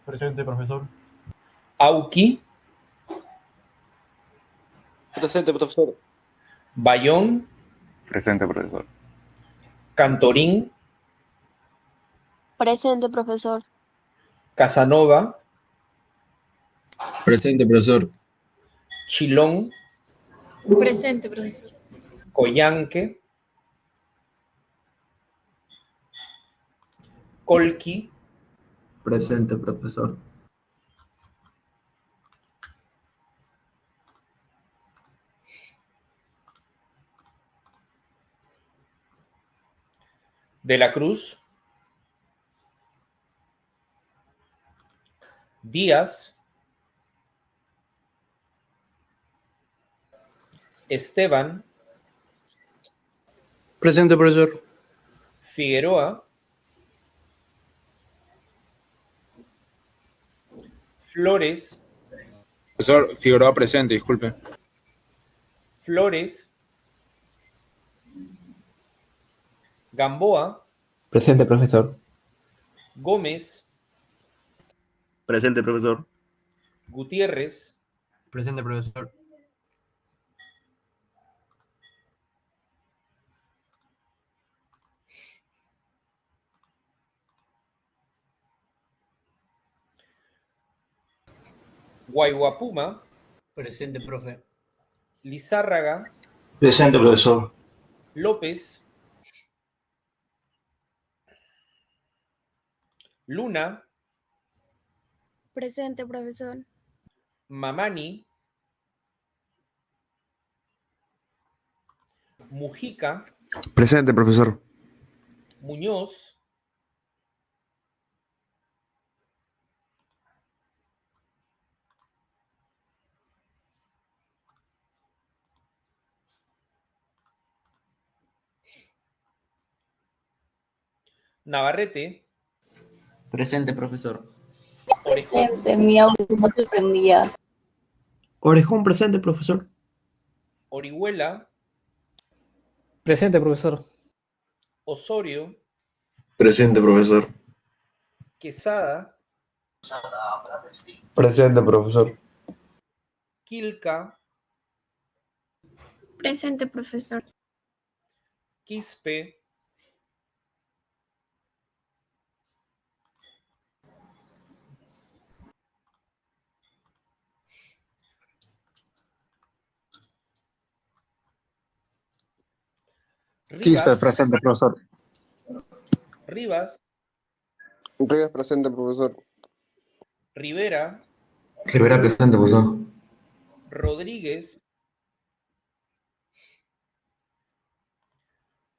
Presente, profesor. Auqui, Presente, profesor. Bayón, Presente, profesor. Cantorín, Presente, profesor. Casanova, Presente, profesor. Chilón, Presente, profesor. Coyanque, Colqui, Presente, profesor. De la Cruz, Díaz, Esteban, Presente, profesor. Figueroa, Flores, Profesor, Figueroa presente, disculpe. Flores, Gamboa, Presente, profesor. Gómez, Presente, profesor. Gutiérrez, Presente, profesor. Guayguapuma, Presente, profe. Lizárraga, Presente, profesor. López, Luna, Presente, profesor. Mamani, Mujica, Presente, profesor. Muñoz, Navarrete, Presente, profesor. Orejón, Presente, mi audio no se prendía. Orejón, presente, profesor. Orihuela, Presente, profesor. Osorio, Presente, profesor. Quesada, Presente, profesor. Quilca, Presente, profesor. Quispe, Quispe, Rivas, presente, profesor. Rivas, Rivas, presente, profesor. Rivera, Rivera, presente, profesor. Rodríguez,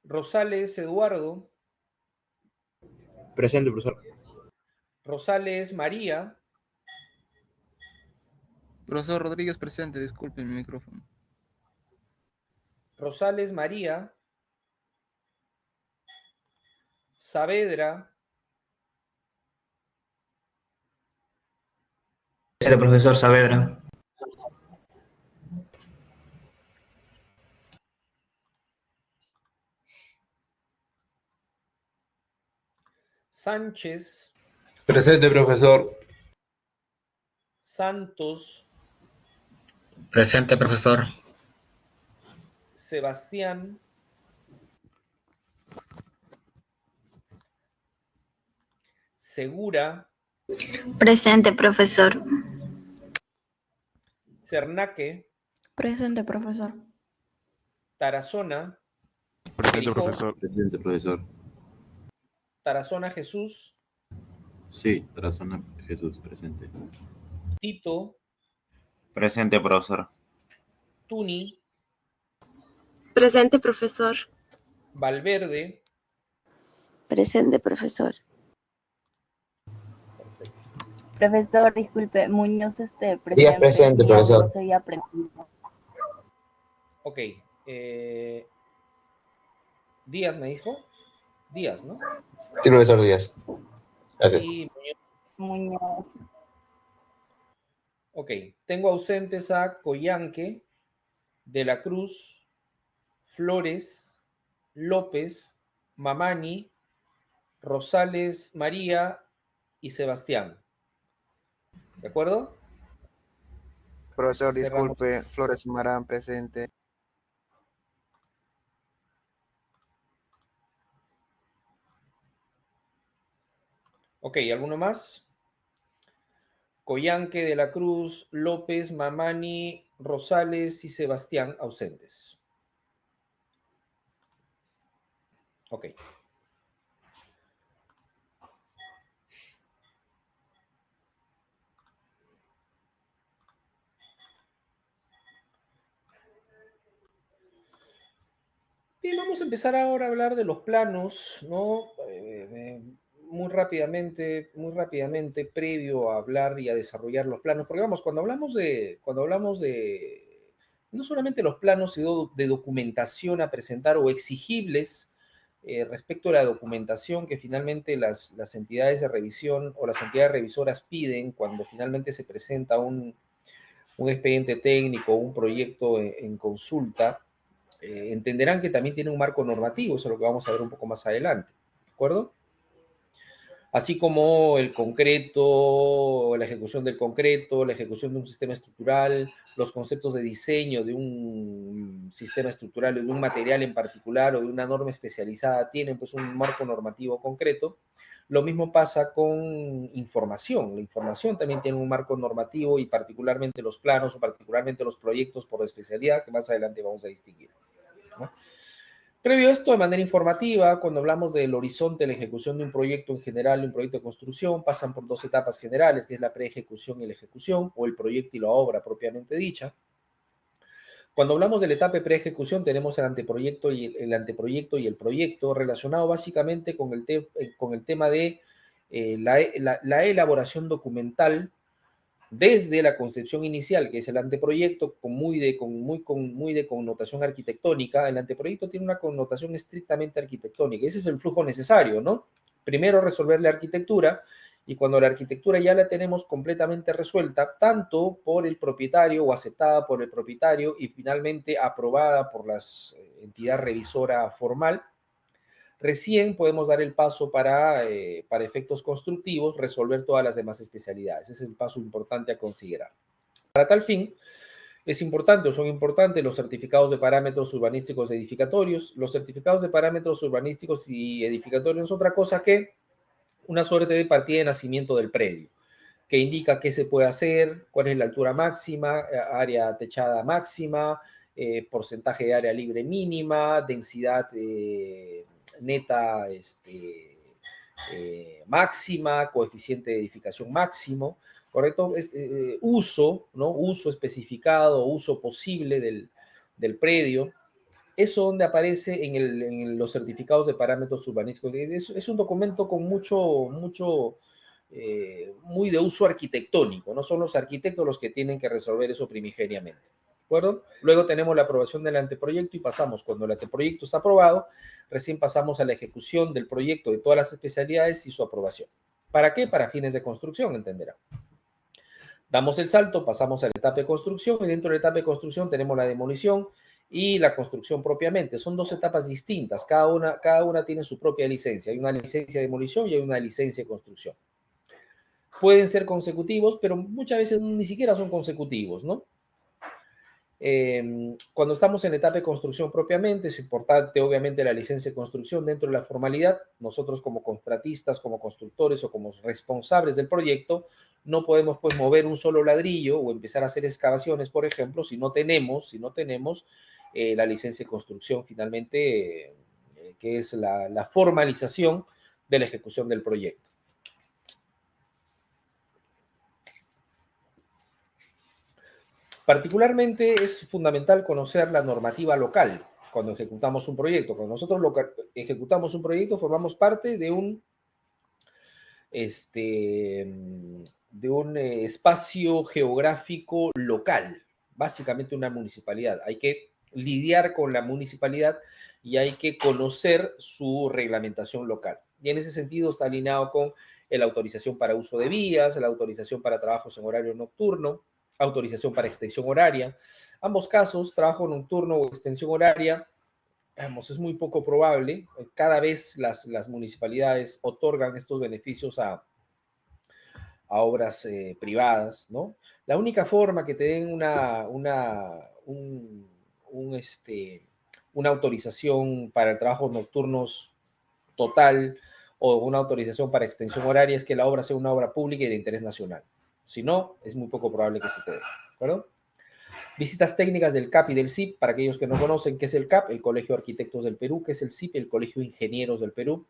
Rosales Eduardo, Presente, profesor. Rosales María, Profesor Rodríguez, presente, disculpe mi micrófono. Rosales María, Saavedra, Presente, profesor Saavedra. Sánchez, Presente, profesor. Santos, Presente, profesor. Sebastián, Segura, Presente, profesor. Cernaque, Presente, profesor. Tarazona, Presente, Feijó, profesor. Presente, profesor. Tarazona Jesús, Sí, razón, Jesús, presente. Tito, Presente, profesor. Tuni, Presente, profesor. Valverde, Presente, profesor. perfecto. Profesor, disculpe, Muñoz, Díaz, presente, mi audio profesor. no se había prendido. Ok, Díaz me dijo, Díaz, ¿no? Sí, profesor Díaz. Gracias. Y Muñoz. Muñoz. Ok, tengo ausentes a Coyanque, De la Cruz, Flores, López, Mamani, Rosales María y Sebastián. ¿De acuerdo? Profesor, Cerramos. disculpe, Flores Marán presente. Ok, ¿alguno más? Coyanque, De la Cruz, López, Mamani, Rosales y Sebastián ausentes. Ok. Bien, vamos a empezar ahora a hablar de los planos, ¿no? Muy rápidamente, previo a hablar y a desarrollar los planos, porque vamos, cuando hablamos de no solamente los planos de documentación a presentar o exigibles respecto a la documentación que finalmente las entidades de revisión o las entidades revisoras piden cuando finalmente se presenta un expediente técnico o un proyecto en consulta, entenderán que también tiene un marco normativo, eso es lo que vamos a ver un poco más adelante, ¿de acuerdo? Así como el concreto, la ejecución del concreto, la ejecución de un sistema estructural, los conceptos de diseño de un sistema estructural o de un material en particular o de una norma especializada tienen pues un marco normativo concreto. Lo mismo pasa con información. La información también tiene un marco normativo y particularmente los planos o particularmente los proyectos por especialidad que más adelante vamos a distinguir, ¿no? Previo a esto, de manera informativa, cuando hablamos del horizonte de la ejecución de un proyecto en general, de un proyecto de construcción, pasan por dos etapas generales, que es la preejecución y la ejecución, o el proyecto y la obra propiamente dicha. Cuando hablamos de la etapa de preejecución, tenemos el anteproyecto y el proyecto, relacionado básicamente con el tema de la elaboración documental desde la concepción inicial, que es el anteproyecto, muy de connotación arquitectónica. El anteproyecto tiene una connotación estrictamente arquitectónica. Ese es el flujo necesario, ¿no? Primero resolver la arquitectura, y cuando la arquitectura ya la tenemos completamente resuelta, tanto por el propietario o aceptada por el propietario y finalmente aprobada por la entidad revisora formal, recién podemos dar el paso para efectos constructivos, resolver todas las demás especialidades. Ese es el paso importante a considerar. Para tal fin, es importante o son importantes los certificados de parámetros urbanísticos edificatorios. Los certificados de parámetros urbanísticos y edificatorios no es otra cosa que una suerte de partida de nacimiento del predio, que indica qué se puede hacer, cuál es la altura máxima, área techada máxima, porcentaje de área libre mínima, densidad neta máxima, coeficiente de edificación máximo, ¿correcto? Uso, ¿no? Uso especificado, uso posible del predio. Eso donde aparece en los certificados de parámetros urbanísticos. Es un documento con muy de uso arquitectónico, no son los arquitectos los que tienen que resolver eso primigeniamente, ¿de acuerdo? Luego tenemos la aprobación del anteproyecto y pasamos, cuando el anteproyecto está aprobado, recién pasamos a la ejecución del proyecto de todas las especialidades y su aprobación. ¿Para qué? Para fines de construcción, entenderá. Damos el salto, pasamos a la etapa de construcción y dentro de la etapa de construcción tenemos la demolición y la construcción propiamente. Son dos etapas distintas, cada una tiene su propia licencia. Hay una licencia de demolición y hay una licencia de construcción. Pueden ser consecutivos, pero muchas veces ni siquiera son consecutivos, ¿no? Cuando estamos en la etapa de construcción propiamente, es importante obviamente la licencia de construcción dentro de la formalidad. Nosotros como contratistas, como constructores o como responsables del proyecto, no podemos pues mover un solo ladrillo o empezar a hacer excavaciones, por ejemplo, si no tenemos la licencia de construcción finalmente, que es la formalización de la ejecución del proyecto. Particularmente es fundamental conocer la normativa local cuando ejecutamos un proyecto. Cuando nosotros ejecutamos un proyecto, formamos parte de un espacio geográfico local, básicamente una municipalidad. Hay que lidiar con la municipalidad y hay que conocer su reglamentación local. Y en ese sentido está alineado con la autorización para uso de vías, la autorización para trabajos en horario nocturno, autorización para extensión horaria. Ambos casos, trabajo nocturno o extensión horaria, vamos, es muy poco probable. Cada vez las municipalidades otorgan estos beneficios a obras privadas, ¿no? La única forma que te den una autorización para el trabajo nocturnos total o una autorización para extensión horaria es que la obra sea una obra pública y de interés nacional. Si no, es muy poco probable que se te dé, ¿de acuerdo? Visitas técnicas del CAP y del CIP, para aquellos que no conocen qué es el CAP, el Colegio de Arquitectos del Perú, que es el CIP, el Colegio de Ingenieros del Perú.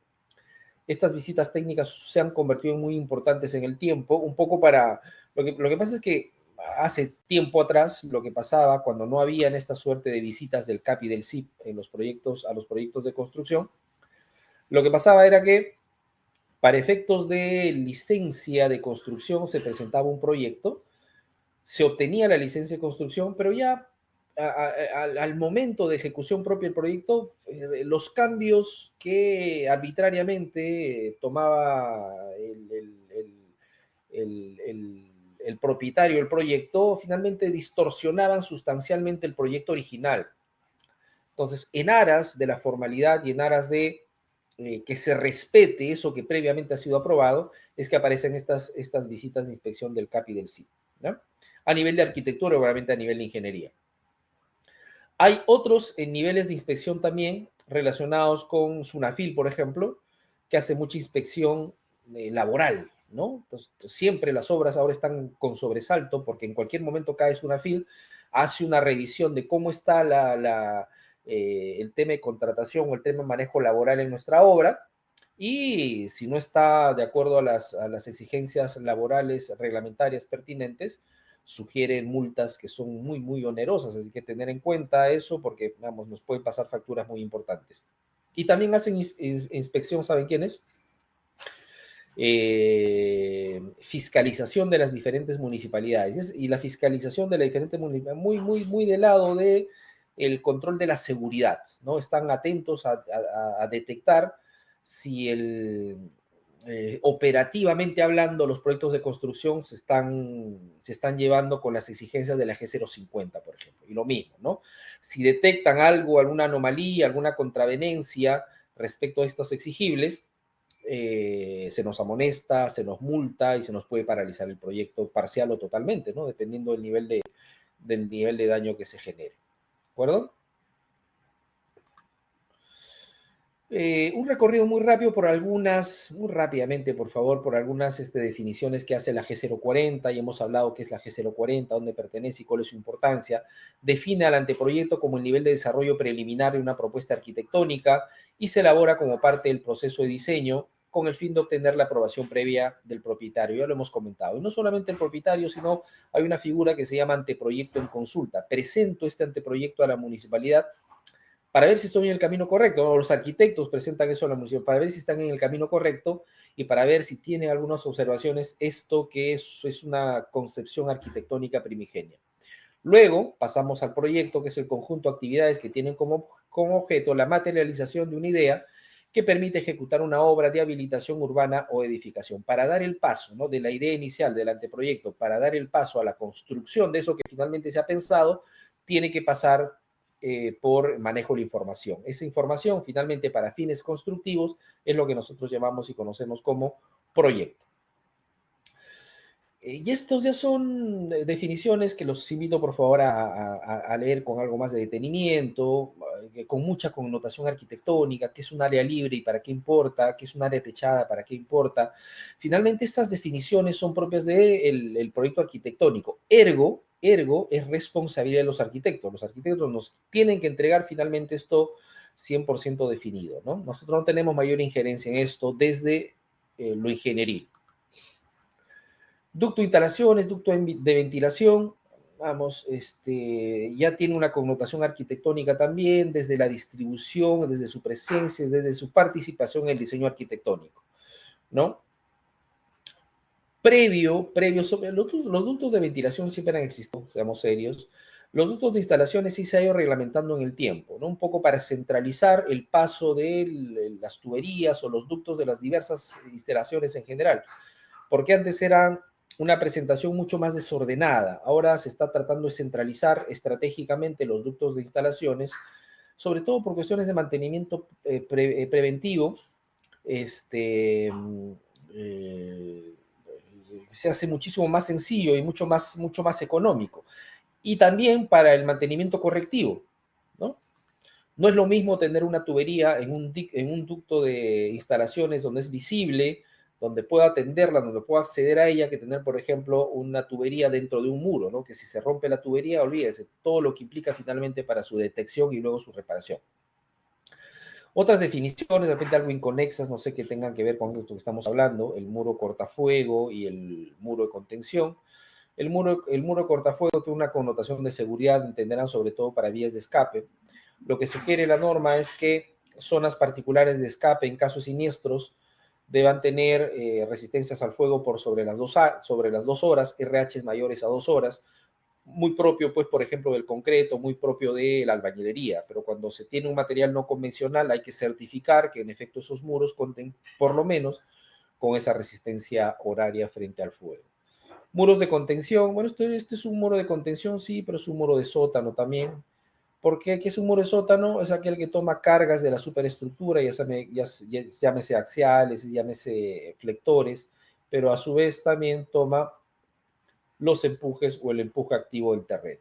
Estas visitas técnicas se han convertido en muy importantes en el tiempo, un poco para... Lo que pasa es que hace tiempo atrás, lo que pasaba cuando no habían esta suerte de visitas del CAP y del CIP en los proyectos, a los proyectos de construcción, lo que pasaba era que para efectos de licencia de construcción se presentaba un proyecto, se obtenía la licencia de construcción, pero ya al momento de ejecución propia del proyecto, los cambios que arbitrariamente tomaba el propietario del proyecto, finalmente distorsionaban sustancialmente el proyecto original. Entonces, en aras de la formalidad y en aras de que se respete eso que previamente ha sido aprobado, es que aparecen estas visitas de inspección del CAP y del CIP, ¿no? A nivel de arquitectura, obviamente a nivel de ingeniería. Hay otros niveles de inspección también relacionados con SUNAFIL, por ejemplo, que hace mucha inspección laboral, ¿no? Entonces, siempre las obras ahora están con sobresalto porque en cualquier momento cae SUNAFIL, hace una revisión de cómo está el tema de contratación o el tema de manejo laboral en nuestra obra, y si no está de acuerdo a las exigencias laborales reglamentarias pertinentes, sugieren multas que son muy, muy onerosas, así que tener en cuenta eso porque, vamos, nos pueden pasar facturas muy importantes. Y también hacen inspección, ¿saben quiénes? Fiscalización de las diferentes municipalidades, y la fiscalización de las diferentes municipalidades muy del lado de el control de la seguridad, ¿no? Están atentos a detectar si operativamente hablando los proyectos de construcción se están llevando con las exigencias de la G050, por ejemplo, y lo mismo, ¿no? Si detectan algo, alguna anomalía, alguna contravenencia respecto a estos exigibles, se nos amonesta, se nos multa y se nos puede paralizar el proyecto parcial o totalmente, ¿no? Dependiendo del nivel de daño que se genere. ¿De acuerdo? Un recorrido muy rápido muy rápidamente, por favor, por algunas definiciones que hace la G040, y hemos hablado qué es la G040, dónde pertenece y cuál es su importancia. Define al anteproyecto como el nivel de desarrollo preliminar de una propuesta arquitectónica y se elabora como parte del proceso de diseño con el fin de obtener la aprobación previa del propietario. Ya lo hemos comentado. Y no solamente el propietario, sino hay una figura que se llama anteproyecto en consulta. Presento este anteproyecto a la municipalidad para ver si estoy en el camino correcto, o los arquitectos presentan eso a la municipalidad, para ver si están en el camino correcto y para ver si tienen algunas observaciones, esto que es una concepción arquitectónica primigenia. Luego pasamos al proyecto, que es el conjunto de actividades que tienen como objeto la materialización de una idea que permite ejecutar una obra de habilitación urbana o edificación. Para dar el paso, ¿no?, de la idea inicial del anteproyecto, para dar el paso a la construcción de eso que finalmente se ha pensado, tiene que pasar por manejo de la información. Esa información, finalmente, para fines constructivos, es lo que nosotros llamamos y conocemos como proyecto. Y estos ya son definiciones que los invito, por favor, a leer con algo más de detenimiento, con mucha connotación arquitectónica, qué es un área libre y para qué importa, qué es un área techada, para qué importa. Finalmente, estas definiciones son propias del proyecto arquitectónico. Ergo, es responsabilidad de los arquitectos. Los arquitectos nos tienen que entregar finalmente esto 100% definido, ¿no? Nosotros no tenemos mayor injerencia en esto desde lo ingenieril. Ducto de instalaciones, ducto de ventilación, vamos, ya tiene una connotación arquitectónica también, desde la distribución, desde su presencia, desde su participación en el diseño arquitectónico, ¿no? Sobre los ductos de ventilación siempre han existido, seamos serios. Los ductos de instalaciones sí se ha ido reglamentando en el tiempo, ¿no? Un poco para centralizar el paso de las tuberías o los ductos de las diversas instalaciones en general, porque antes eran una presentación mucho más desordenada. Ahora se está tratando de centralizar estratégicamente los ductos de instalaciones sobre todo por cuestiones de mantenimiento preventivo, se hace muchísimo más sencillo y mucho más económico. Y también para el mantenimiento correctivo, ¿no? No es lo mismo tener una tubería en un ducto de instalaciones donde es visible, donde pueda atenderla, donde pueda acceder a ella, que tener, por ejemplo, una tubería dentro de un muro, ¿no? Que si se rompe la tubería, olvídese, todo lo que implica finalmente para su detección y luego su reparación. Otras definiciones, de repente algo inconexas, no sé, que tengan que ver con esto que estamos hablando, el muro cortafuego y el muro de contención. El muro cortafuego tiene una connotación de seguridad, entenderán, sobre todo para vías de escape. Lo que sugiere la norma es que zonas particulares de escape en casos siniestros deban tener resistencias al fuego por sobre las 2 horas, RHs mayores a 2 horas, muy propio, pues, por ejemplo, del concreto, muy propio de la albañilería, pero cuando se tiene un material no convencional hay que certificar que en efecto esos muros cuenten por lo menos con esa resistencia horaria frente al fuego. Muros de contención, bueno, este es un muro de contención, sí, pero es un muro de sótano también. ¿Por qué? ¿Qué es un muro de sótano? Es aquel que toma cargas de la superestructura, llámese axiales, llámese flectores, pero a su vez también toma los empujes o el empuje activo del terreno,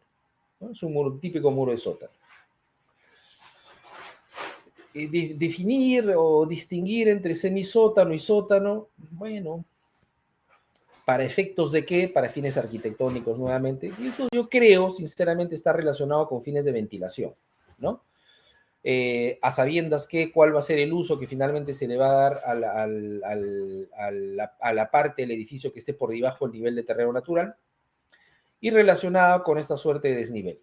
¿no? Es un típico muro de sótano. Definir o distinguir entre semisótano y sótano, bueno, ¿para efectos de qué? Para fines arquitectónicos nuevamente. Y esto yo creo, sinceramente, está relacionado con fines de ventilación, ¿no? A sabiendas que cuál va a ser el uso que finalmente se le va a dar a la parte del edificio que esté por debajo del nivel de terreno natural, y relacionado con esta suerte de desnivel,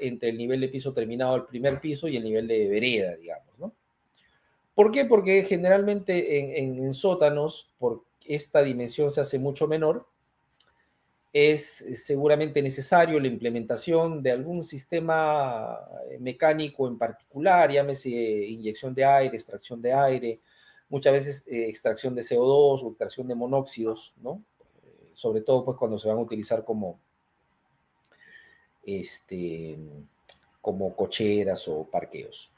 entre el nivel de piso terminado del primer piso y el nivel de vereda, digamos, ¿no? ¿Por qué? Porque generalmente en sótanos, por esta dimensión se hace mucho menor, es seguramente necesario la implementación de algún sistema mecánico en particular, llámese inyección de aire, extracción de aire, muchas veces extracción de CO2 o extracción de monóxidos, ¿no? Sobre todo pues cuando se van a utilizar como cocheras o parqueos.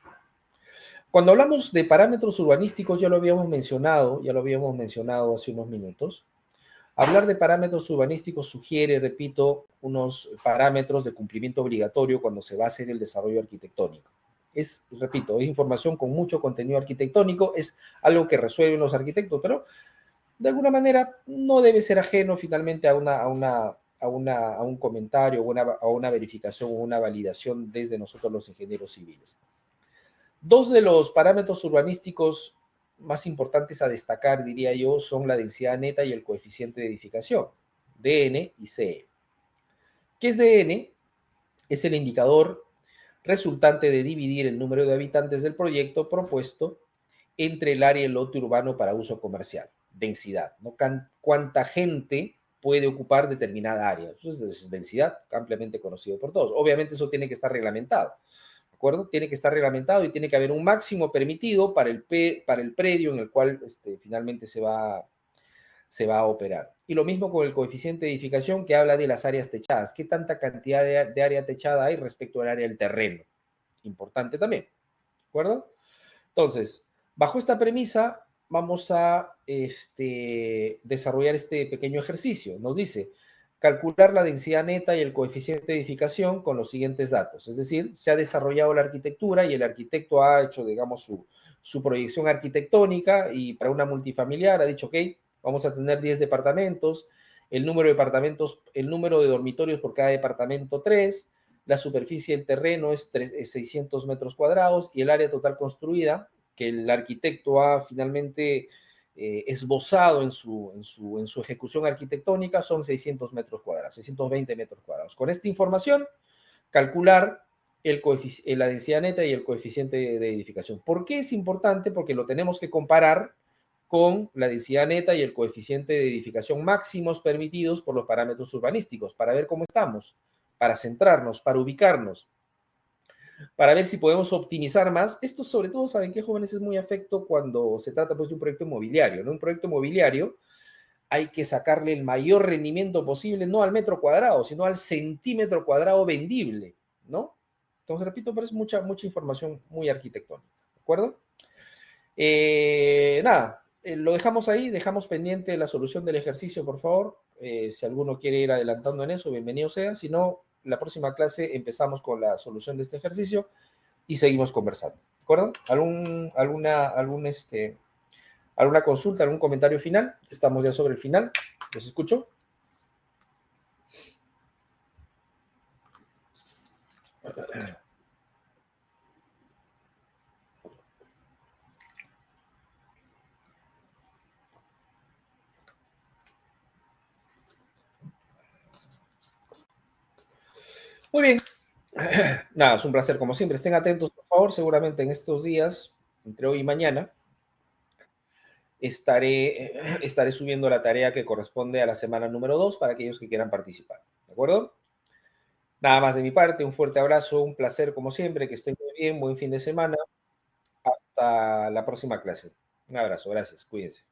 Cuando hablamos de parámetros urbanísticos, ya lo habíamos mencionado hace unos minutos. Hablar de parámetros urbanísticos sugiere, repito, unos parámetros de cumplimiento obligatorio cuando se va a hacer el desarrollo arquitectónico. Repito, es información con mucho contenido arquitectónico, es algo que resuelven los arquitectos, pero de alguna manera no debe ser ajeno finalmente a un comentario o a una verificación o una validación desde nosotros los ingenieros civiles. Dos de los parámetros urbanísticos más importantes a destacar, diría yo, son la densidad neta y el coeficiente de edificación, DN y CE. ¿Qué es DN? Es el indicador resultante de dividir el número de habitantes del proyecto propuesto entre el área y el lote urbano para uso comercial. Densidad, ¿no? Cuánta gente puede ocupar determinada área. Eso es densidad, ampliamente conocido por todos. Obviamente eso tiene que estar reglamentado, ¿de acuerdo? Tiene que estar reglamentado y tiene que haber un máximo permitido para el predio en el cual finalmente se va a operar. Y lo mismo con el coeficiente de edificación que habla de las áreas techadas. ¿Qué tanta cantidad de área techada hay respecto al área del terreno? Importante también, ¿de acuerdo? Entonces, bajo esta premisa, vamos a desarrollar este pequeño ejercicio. Nos dice, calcular la densidad neta y el coeficiente de edificación con los siguientes datos. Es decir, se ha desarrollado la arquitectura y el arquitecto ha hecho, digamos, su proyección arquitectónica y para una multifamiliar ha dicho, ok, vamos a tener 10 departamentos, el número de dormitorios por cada departamento 3, la superficie del terreno es 600 metros cuadrados y el área total construida que el arquitecto ha finalmente esbozado en su ejecución arquitectónica son 600 metros cuadrados, 620 metros cuadrados. Con esta información, calcular la densidad neta y el coeficiente de edificación. ¿Por qué es importante? Porque lo tenemos que comparar con la densidad neta y el coeficiente de edificación máximos permitidos por los parámetros urbanísticos, para ver cómo estamos, para centrarnos, para ubicarnos, para ver si podemos optimizar más. Esto sobre todo, ¿saben qué, jóvenes? Es muy afecto cuando se trata pues de un proyecto inmobiliario, ¿no? Un proyecto inmobiliario hay que sacarle el mayor rendimiento posible, no al metro cuadrado, sino al centímetro cuadrado vendible, ¿no? Entonces, repito, pero es mucha información muy arquitectónica, ¿de acuerdo? Nada, lo dejamos ahí, dejamos pendiente la solución del ejercicio, por favor. Si alguno quiere ir adelantando en eso, bienvenido sea. Si no, la próxima clase empezamos con la solución de este ejercicio y seguimos conversando, ¿de acuerdo? ¿Alguna consulta, algún comentario final? Estamos ya sobre el final. ¿Los escucho? Muy bien. Nada, es un placer como siempre. Estén atentos, por favor. Seguramente en estos días, entre hoy y mañana, estaré subiendo la tarea que corresponde a la semana número 2 para aquellos que quieran participar. ¿De acuerdo? Nada más de mi parte. Un fuerte abrazo, un placer como siempre. Que estén muy bien. Buen fin de semana. Hasta la próxima clase. Un abrazo. Gracias. Cuídense.